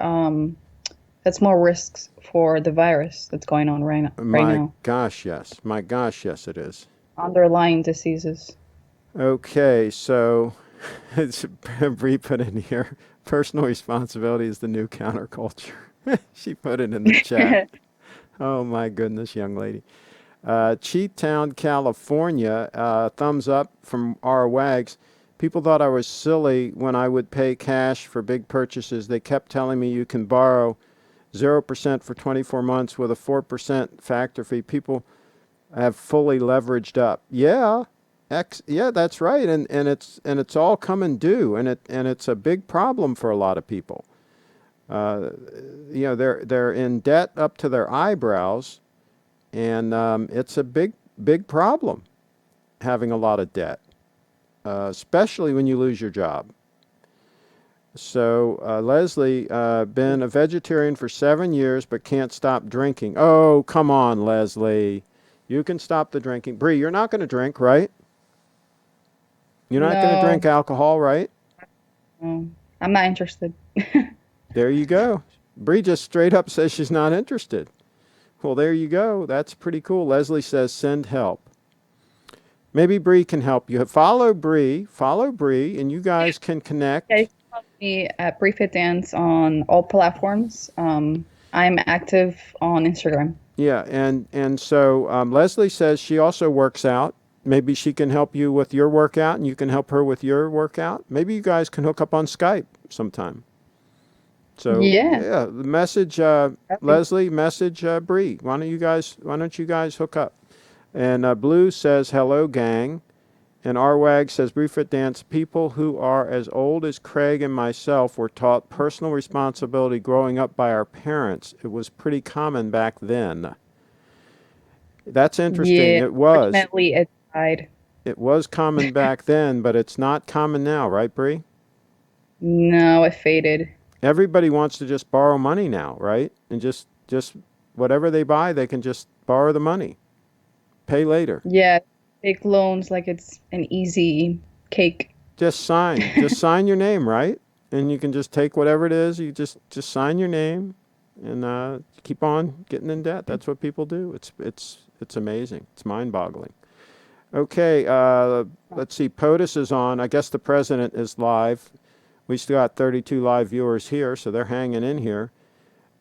B: risks for the virus that's going on right
A: my
B: now.
A: gosh, yes. My gosh, yes, it is.
B: Underlying diseases.
A: Okay, so it's Bree put in here. Personal responsibility is the new counterculture. She put it in the chat. Oh my goodness, young lady. Cheatown, California. Thumbs up from our Wags. People thought I was silly when I would pay cash for big purchases. They kept telling me you can borrow 0% for 24 months with a 4% factor fee. People have fully leveraged up. Yeah, yeah, that's right, and it's all coming due, and it's a big problem for a lot of people. They're in debt up to their eyebrows, and it's a big problem having a lot of debt, especially when you lose your job. So Leslie, been a vegetarian for 7 years, but can't stop drinking. Oh, come on, Leslie. You can stop the drinking. Bree, you're not going to drink, right? You're not going to
B: No,
A: drink alcohol, right?
B: no, I'm not interested.
A: There you go. Bree just straight up says she's not interested. Well, there you go. That's pretty cool. Leslie says send help. Maybe Bree can help you. Follow Bree, and you guys can
D: Yeah, you
A: connect.
D: can follow me at Briefit Dance on all platforms. I'm active on Instagram.
A: Yeah, and so Leslie says she also works out. Maybe she can help you with your workout, and you can help her with your workout. Maybe you guys can hook up on Skype sometime. So
D: Yeah.
A: yeah, message
D: Okay.
A: Leslie, message Bree. Why don't you guys hook up? And Blue says hello, gang. And RWAG says, Briefit Dance, people who are as old as Craig and myself were taught personal responsibility growing up by our parents. It was pretty common back then. That's interesting.
D: Yeah.
A: It was.
D: Fortunately, it died.
A: It was common back then, but it's not common now, right, Bree?
D: No, it faded.
A: Everybody wants to just borrow money now, right? And just whatever they buy, they can just borrow the money, pay later.
D: Yeah. Take loans like it's an easy cake.
A: Just sign your name, right? And you can just take whatever it is. You just sign your name, and keep on getting in debt. That's what people do. It's amazing. It's mind-boggling. Okay, let's see. POTUS is on. I guess the president is live. We still got 32 live viewers here, so they're hanging in here.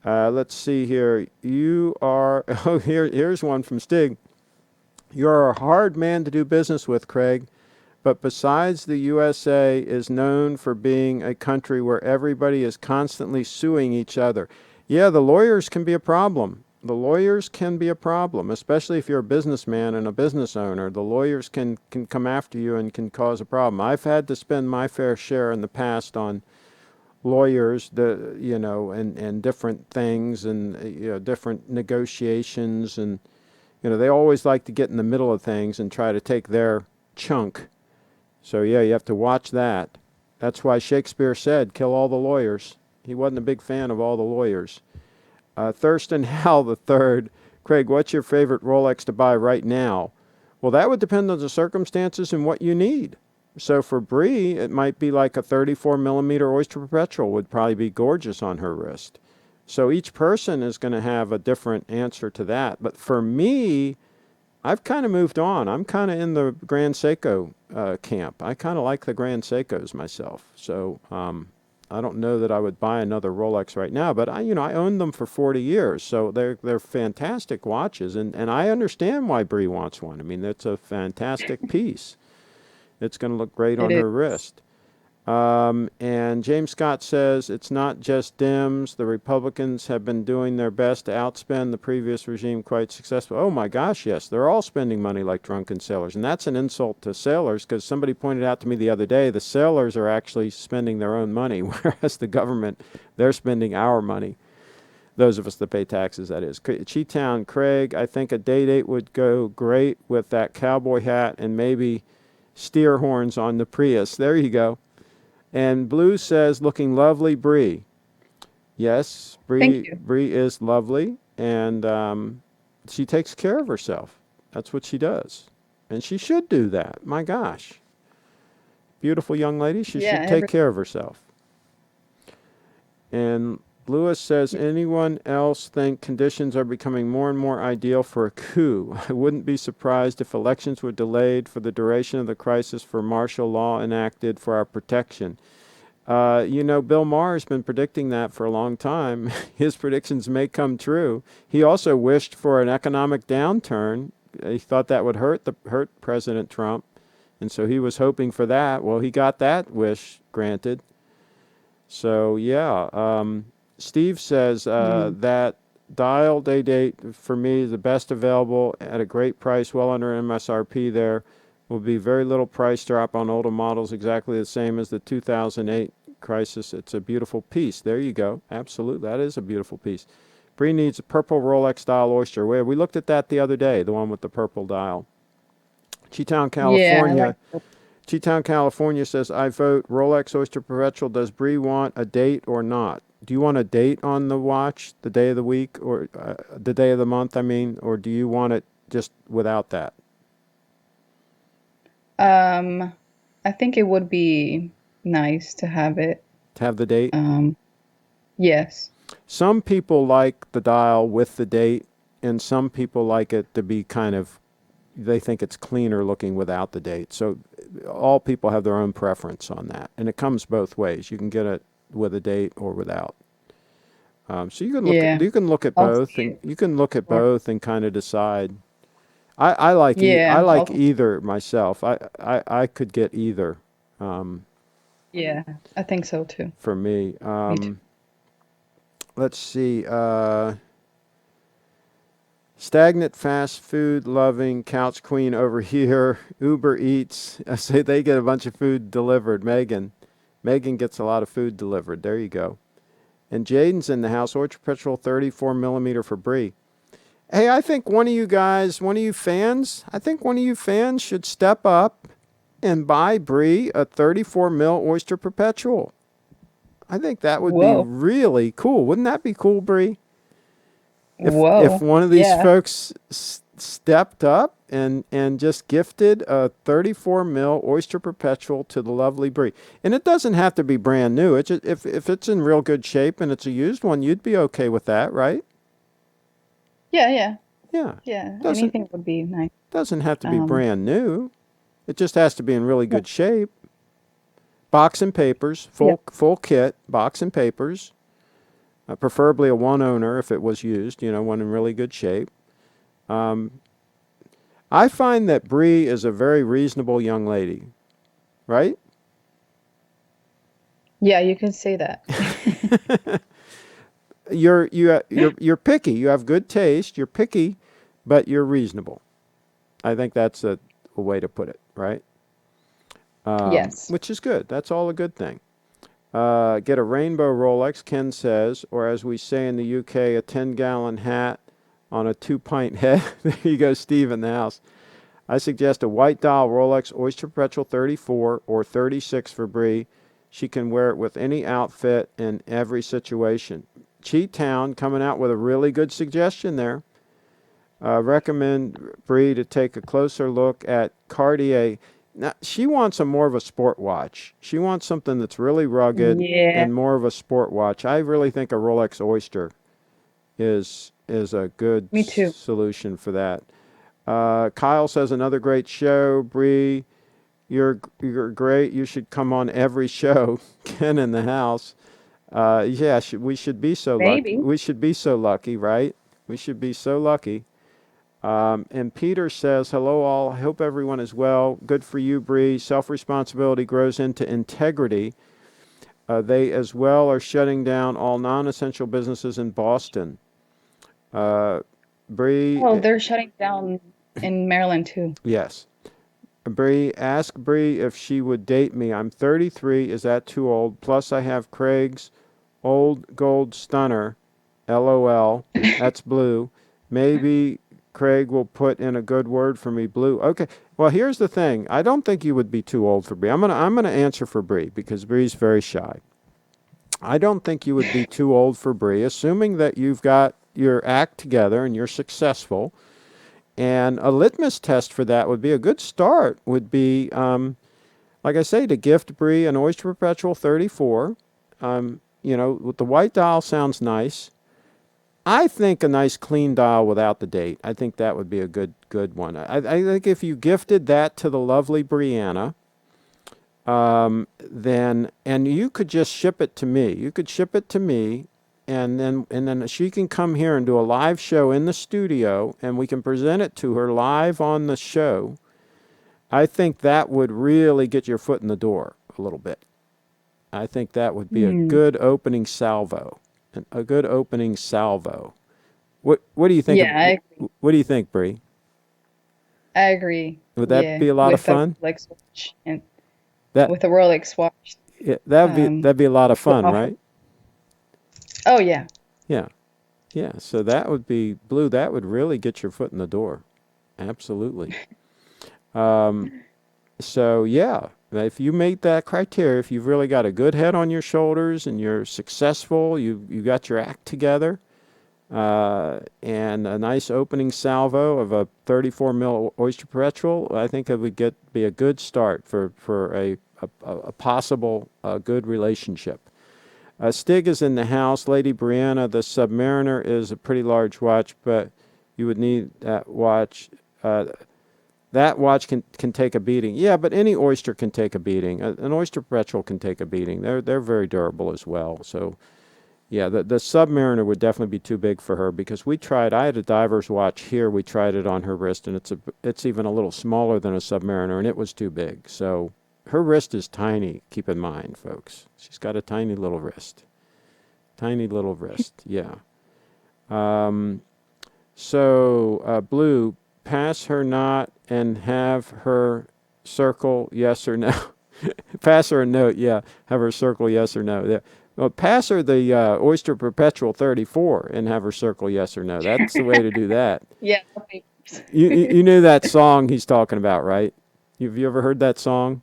A: Let's see here. You are. Oh, here's one from Stig. You're a hard man to do business with, Craig. But besides, the USA is known for being a country where everybody is constantly suing each other. Yeah, the lawyers can be a problem. The lawyers can be a problem, especially if you're a businessman and a business owner. The lawyers can come after you and can cause a problem. I've had to spend my fair share in the past on lawyers, and different things, and different negotiations, and they always like to get in the middle of things and try to take their chunk. So yeah, you have to watch that. That's why Shakespeare said, kill all the lawyers. He wasn't a big fan of all the lawyers. Thurston Hal the third. Craig, what's your favorite Rolex to buy right now? Well, that would depend on the circumstances and what you need. So for Bree, it might be like a 34 millimeter Oyster Perpetual would probably be gorgeous on her wrist. So each person is going to have a different answer to that. But for me, I've kind of moved on. I'm kind of in the Grand Seiko camp. I kind of like the Grand Seikos myself. So I don't know that I would buy another Rolex right now, but I owned them for 40 years, so they're fantastic watches, and I understand why Bree wants one. I mean, it's a fantastic piece. It's going to look great
D: It
A: on
D: is.
A: her wrist. And James Scott says it's not just Dems. The Republicans have been doing their best to outspend the previous regime quite successfully. Oh my gosh, yes. They're all spending money like drunken sailors. And that's an insult to sailors because somebody pointed out to me the other day the sailors are actually spending their own money, whereas the government, they're spending our money. Those of us that pay taxes, that is. Cheetown Craig, I think a day-date would go great with that cowboy hat and maybe steer horns on the Prius. There you go. And Blue says, looking lovely, Bree. Yes,
D: Thank
A: Bree
D: you.
A: is lovely, and she takes care of herself. That's what she does. And she should do that. My gosh. Beautiful young lady. She
D: Yeah.
A: should take care of herself. And Lewis says, anyone else think conditions are becoming more and more ideal for a coup? I wouldn't be surprised if elections were delayed for the duration of the crisis for martial law enacted for our protection. Bill Maher has been predicting that for a long time. His predictions may come true. He also wished for an economic downturn. He thought that would hurt President Trump, and so he was hoping for that. Well, he got that wish granted. So yeah, Steve says that dial day date for me is the best available at a great price, well under MSRP. There will be very little price drop on older models, exactly the same as the 2008 crisis. It's a beautiful piece. There you go. Absolutely, that is a beautiful piece. Bree needs a purple Rolex dial Oyster. Where we looked at that the other day, the one with the purple dial. Cheetown,
D: Yeah, I
A: California.
D: like.
A: Cheetown, California says, I vote Rolex Oyster Perpetual. Does Bree want a date or not? Do you want a date on the watch, the day of the week, or the day of the month, I mean, or do you want it just without that?
D: I think it would be nice to have it.
A: To have the date?
D: Um, Yes.
A: Some people like the dial with the date, and some people like it to be kind of, they think it's cleaner looking without the date. So all people have their own preference on that, and it comes both ways. You can get it with a date or without. So
D: Yeah.
A: you can look at
D: I'll
A: both,
D: see
A: and
D: it.
A: you can look at
D: Or
A: both and kind of decide. I
D: yeah.
A: like either myself. I could get either.
D: Yeah. I think so too.
A: For me.
D: Me too.
A: Let's see. Stagnant fast food loving couch queen over here. Uber Eats. I say they get a bunch of food delivered. Megan gets a lot of food delivered. There you go. And Jaden's in the house. Orchard Petrol 34 millimeter for Bree. Hey, I think one of you fans should step up and buy Bree a 34 mil Oyster Perpetual. I think that would be
D: Whoa.
A: really cool. Wouldn't that be cool, Bree? If
D: Whoa.
A: one of these
D: Yeah.
A: folks stepped up and just gifted a 34 mil Oyster Perpetual to the lovely Bree. And it doesn't have to be brand new. It's just, if it's in real good shape and it's a used one, you'd be okay with that, right?
D: Yeah. Yeah.
A: Yeah.
D: Yeah.
A: Doesn't
D: Anything would be nice.
A: doesn't have to be
D: Um.
A: brand new. It just has to be in really
D: Yeah.
A: good shape. Box and papers,
D: Yeah.
A: full kit, box and papers. Preferably a one owner if it was used, one in really good shape. I find that Bree is a very reasonable young lady, right?
D: Yeah. You can say that.
A: You're picky. You have good taste. You're picky, but you're reasonable. I think that's a way to put it, right?
D: Yes.
A: Which is good. That's all a good thing. Get a rainbow Rolex, Ken says, or as we say in the UK, a 10-gallon hat on a 2-pint head. There you go, Steve in the house. I suggest a white dial Rolex Oyster Perpetual 34 or 36 for Bree. She can wear it with any outfit in every situation. Cheat Town coming out with a really good suggestion there. Recommend Bree to take a closer look at Cartier. Now, she wants more of a sport watch. She wants something that's really rugged
D: Yeah.
A: and more of a sport watch. I really think a Rolex Oyster is a good
D: Me too.
A: solution for that. Kyle says another great show. Bree, you're great. You should come on every show. Ken in the house. Yeah, we should be so lucky.
D: Maybe.
A: We should be so lucky, right? We should be so lucky. And Peter says, hello all. I hope everyone is well. Good for you, Bree. Self-responsibility grows into integrity. They as well are shutting down all non-essential businesses in Boston. Bree,
D: Oh, they're shutting down in Maryland too.
A: yes. Ask Bree if she would date me. I'm 33. Is that too old? Plus, I have Craig's old gold stunner. LOL. That's blue. Maybe Craig will put in a good word for me. Blue. Okay. Well, here's the thing. I don't think you would be too old for Bree. I'm gonna answer for Bree because Bree's very shy. I don't think you would be too old for Bree, assuming that you've got your act together and you're successful. And a litmus test for that would be a good start. Would be, like I say, to gift Bree an Oyster Perpetual 34. With the white dial sounds nice. I think a nice clean dial without the date. I think that would be a good one. I think if you gifted that to the lovely Brianna, then you could just ship it to me. You could ship it to me, and then she can come here and do a live show in the studio, and we can present it to her live on the show. I think that would really get your foot in the door a little bit. I think that would be a good opening salvo. A good opening salvo. What do you think?
D: Yeah, I agree.
A: What do you think, Bree?
D: I agree.
A: Would that
D: Yeah,
A: be a lot of
D: with the
A: fun?
D: Rolex watch and
A: That
D: with the Rolex watch.
A: yeah,
D: Um,
A: that'd be a lot of fun,
D: off.
A: right?
D: Oh yeah.
A: Yeah, yeah. So that would be blue. That would really get your foot in the door. Absolutely. So yeah, if you meet that criteria, if you've really got a good head on your shoulders and you're successful, you got your act together, and a nice opening salvo of a 34 mil Oyster Perpetual, I think it would be a good start for a possible good relationship. Stig is in the house. Lady Brianna, the Submariner is a pretty large watch, but you would need that watch. That watch can take a beating. Yeah, but any oyster can take a beating. An oyster perpetual can take a beating. They're very durable as well. So, yeah, the Submariner would definitely be too big for her because we tried. I had a diver's watch here. We tried it on her wrist, and it's even a little smaller than a Submariner, and it was too big. So her wrist is tiny. Keep in mind, folks. She's got a tiny little wrist. Tiny little wrist. Yeah. Blue, pass her not and have her circle yes or no. Pass her a note, yeah. Have her circle yes or no. Yeah. Well, pass her the Oyster Perpetual 34 and have her circle yes or no. That's the way to do that.
D: Yeah.
A: You knew that song he's talking about, right? Have you ever heard that song?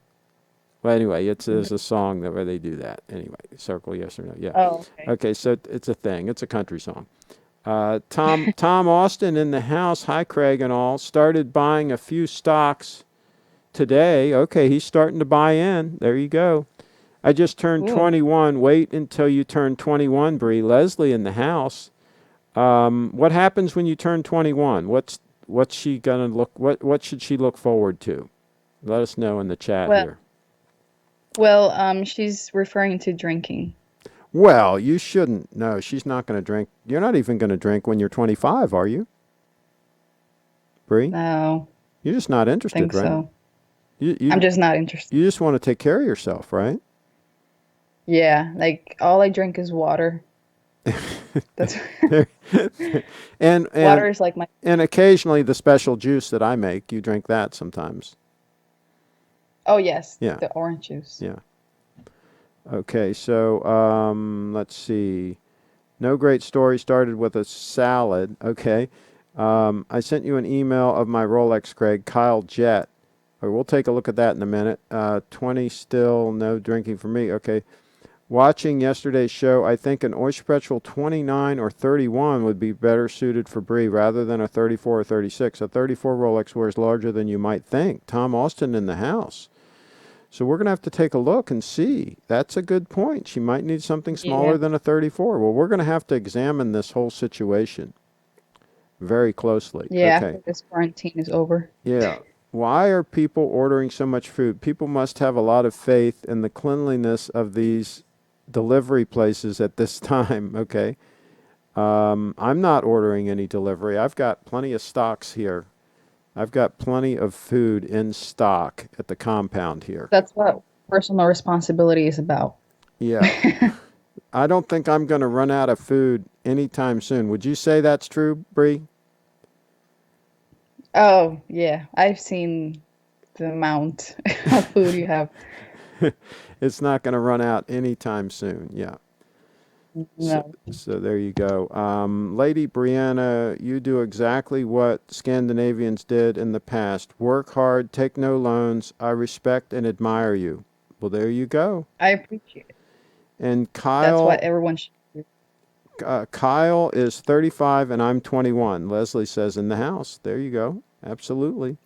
A: Well, anyway, it's a song where they do that. Anyway, circle yes or no. Yeah.
D: Oh, okay.
A: Okay, so it's a thing. It's a country song. Tom Austin in the house. Hi, Craig and all. Started buying a few stocks today. Okay, he's starting to buy in. There you go. I just turned 21. Wait until you turn 21, Bree. Leslie in the house. What happens when you turn 21? What's she gonna look? What should she look forward to? Let us know in the chat here.
D: Well, she's referring to drinking.
A: Well, you shouldn't. No, she's not going to drink. You're not even going to drink when you're 25, are you? Bree?
D: No.
A: You're just not interested,
D: think
A: right?
D: So.
A: You,
D: I'm just not interested.
A: You just want to take care of yourself, right?
D: Yeah, like all I drink is water. That's
A: and
D: water is like my.
A: And occasionally the special juice that I make, you drink that sometimes.
D: Oh yes,
A: yeah.
D: The orange juice.
A: Yeah. Okay, so let's see. No great story started with a salad. Okay. I sent you an email of my Rolex, Craig, Kyle Jet. We'll take a look at that in a minute. 20 still, no drinking for me. Okay. Watching yesterday's show, I think an Oyster Perpetual 29 or 31 would be better suited for Bree rather than a 34 or 36. A 34 Rolex wears larger than you might think. Tom Austin in the house. So we're going to have to take a look and see. That's a good point. She might need something smaller than a 34. Well, we're going to have to examine this whole situation very closely.
D: Yeah,
A: okay.
D: after this quarantine is over.
A: Yeah. Why are people ordering so much food? People must have a lot of faith in the cleanliness of these delivery places at this time. Okay. I'm not ordering any delivery. I've got plenty of stocks here. I've got plenty of food in stock at the compound here.
D: That's what personal responsibility is about.
A: Yeah. I don't think I'm going to run out of food anytime soon. Would you say that's true, Bree?
D: Oh, yeah. I've seen the amount of food you have.
A: It's not going to run out anytime soon. Yeah.
D: No.
A: So there you go. Lady Brianna, you do exactly what Scandinavians did in the past. Work hard, take no loans. I respect and admire you. Well, there you go.
D: I appreciate it.
A: And Kyle...
D: That's what everyone should do.
A: Kyle is 35 and I'm 21. Leslie says in the house. There you go. Absolutely.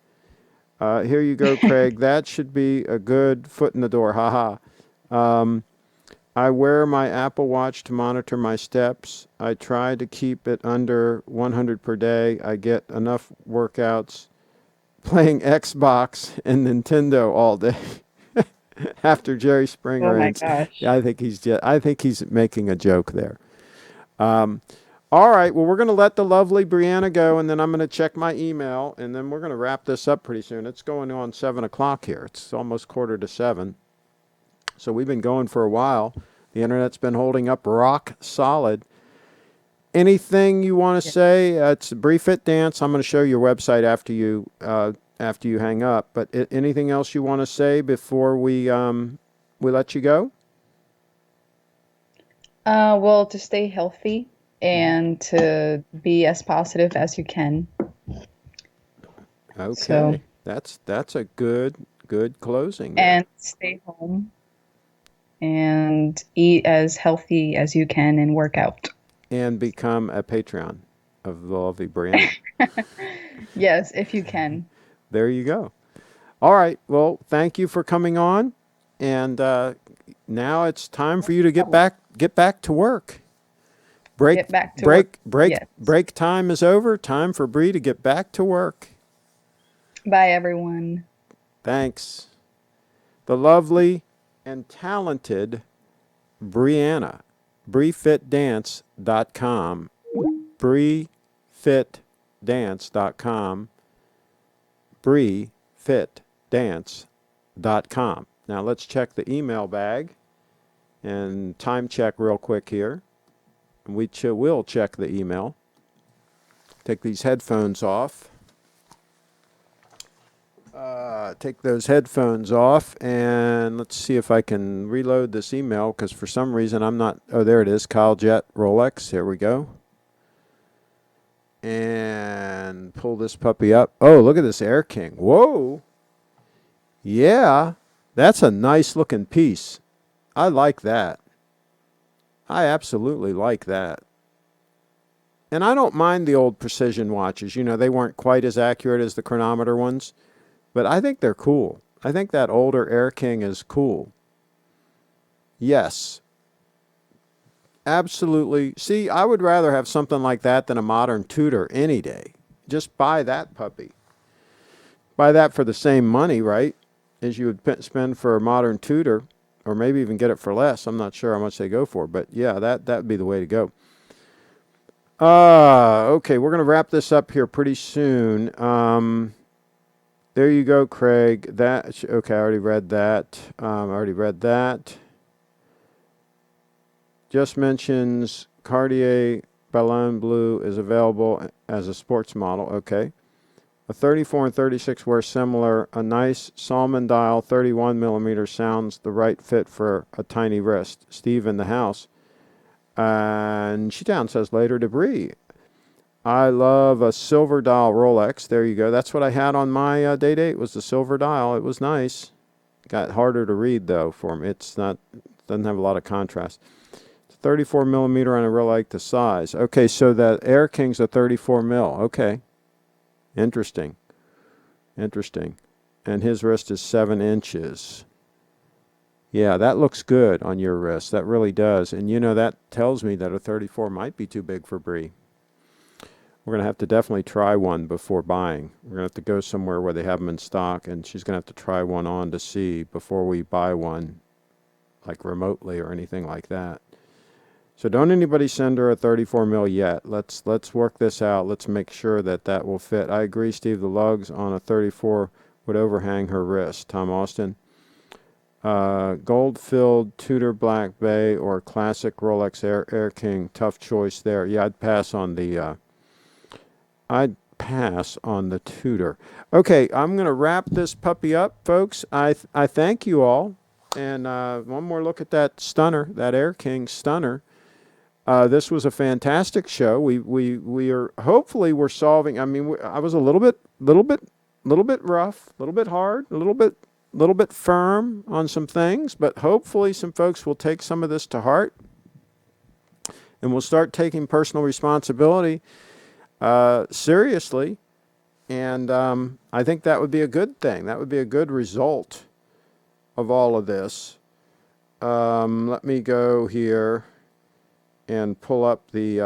A: Here you go, Craig. That should be a good foot in the door. Ha ha. I wear my Apple Watch to monitor my steps. I try to keep it under 100 per day. I get enough workouts playing Xbox and Nintendo all day. After Jerry Springer.
D: Oh my gosh.
A: Yeah, I think he's making a joke there. All right, well, we're going to let the lovely Brianna go, and then I'm going to check my email, and then we're going to wrap this up pretty soon. It's going on 7 o'clock here. It's almost 6:45. So we've been going for a while. The internet's been holding up rock solid. Anything you want to say? It's Bree Fit Dance. I'm going to show your website after you hang up. But anything else you want to say before we let you go?
D: Well, to stay healthy and to be as positive as you can.
A: Okay,
D: so,
A: that's a good closing.
D: And stay home and eat as healthy as you can and work out.
A: And become a Patreon of the lovely Brianna.
D: Yes, if you can.
A: There you go. All right. Well, thank you for coming on. And now it's time for you to get back get back to work. Break
D: Get back to work. Yes.
A: break time is over. Time for Bree to get back to work.
D: Bye, everyone.
A: Thanks. The lovely and talented Brianna. BreeFitDance.com. BreeFitDance.com. BreeFitDance.com. Now let's check the email bag and time check real quick here. We will check the email. Take these headphones off. Take those headphones off, and let's see if I can reload this email, because for some reason I'm not. Oh, there it is. Kyle Jet Rolex. Here we go. And pull this puppy up. Oh, look at this Air King. Whoa. Yeah, that's a nice looking piece. I like that. I absolutely like that. And I don't mind the old precision watches. You know, they weren't quite as accurate as the chronometer ones, but I think they're cool. I think that older Air King is cool. Yes. Absolutely. See, I would rather have something like that than a modern Tudor any day. Just buy that puppy. Buy that for the same money, right, as you would spend for a modern Tudor, or maybe even get it for less. I'm not sure how much they go for, but yeah, that would be the way to go. Okay, we're going to wrap this up here pretty soon. There you go, Craig. Okay, I already read that. Just mentions Cartier Ballon Bleu is available as a sports model. Okay. A 34 and 36 wear similar. A nice Salmon dial 31 millimeter sounds the right fit for a tiny wrist. Steve in the house. And She-Town says later, Debris. I love a silver dial Rolex. There you go. That's what I had on my day date, was the silver dial. It was nice. Got harder to read though for me. Doesn't have a lot of contrast. 34 millimeter, and I really like the size. Okay, so that Air King's a 34 mil. Okay. Interesting. And his wrist is 7 inches. Yeah, that looks good on your wrist. That really does. And you know, that tells me that a 34 might be too big for Bree. We're going to have to definitely try one before buying. We're going to have to go somewhere where they have them in stock, and she's going to have to try one on to see before we buy one, like remotely or anything like that. So don't anybody send her a 34 mil yet. Let's work this out. Let's make sure that will fit. I agree, Steve. The lugs on a 34 would overhang her wrist. Tom Austin. Gold-filled Tudor Black Bay or classic Rolex Air King. Tough choice there. Yeah, I'd pass on the Tudor. Okay, I'm going to wrap this puppy up, folks. I thank you all. And one more look at that stunner, that Air King stunner. This was a fantastic show. We are hopefully we're solving. I mean, I was a little bit rough, a little bit hard, a little bit firm on some things, but hopefully some folks will take some of this to heart, and we'll start taking personal responsibility seriously. And I think that would be a good thing. That would be a good result of all of this. Let me go here and pull up the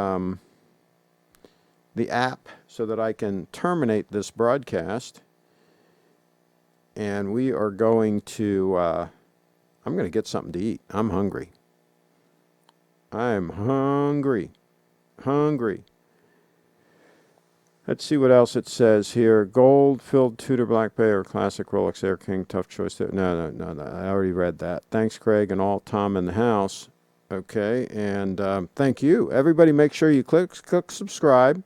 A: app so that I can terminate this broadcast. And we are going to, I'm going to get something to eat. I'm hungry. I'm hungry. Let's see what else it says here. Gold-filled Tudor Black Bay or classic Rolex Air King. Tough choice there. No. I already read that. Thanks, Craig, and all Tom in the house. Okay, and thank you. Everybody make sure you click subscribe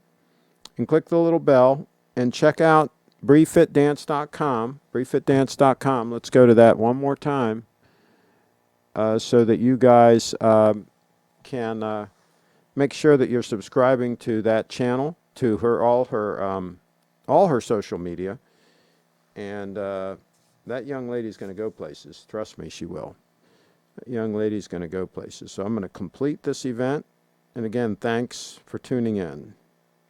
A: and click the little bell and check out BreeFitDance.com. BreeFitDance.com. Let's go to that one more time so that you guys can make sure that you're subscribing to that channel, to all her social media. And that young lady's going to go places. Trust me, she will. That young lady's going to go places. So I'm going to complete this event. And again, thanks for tuning in.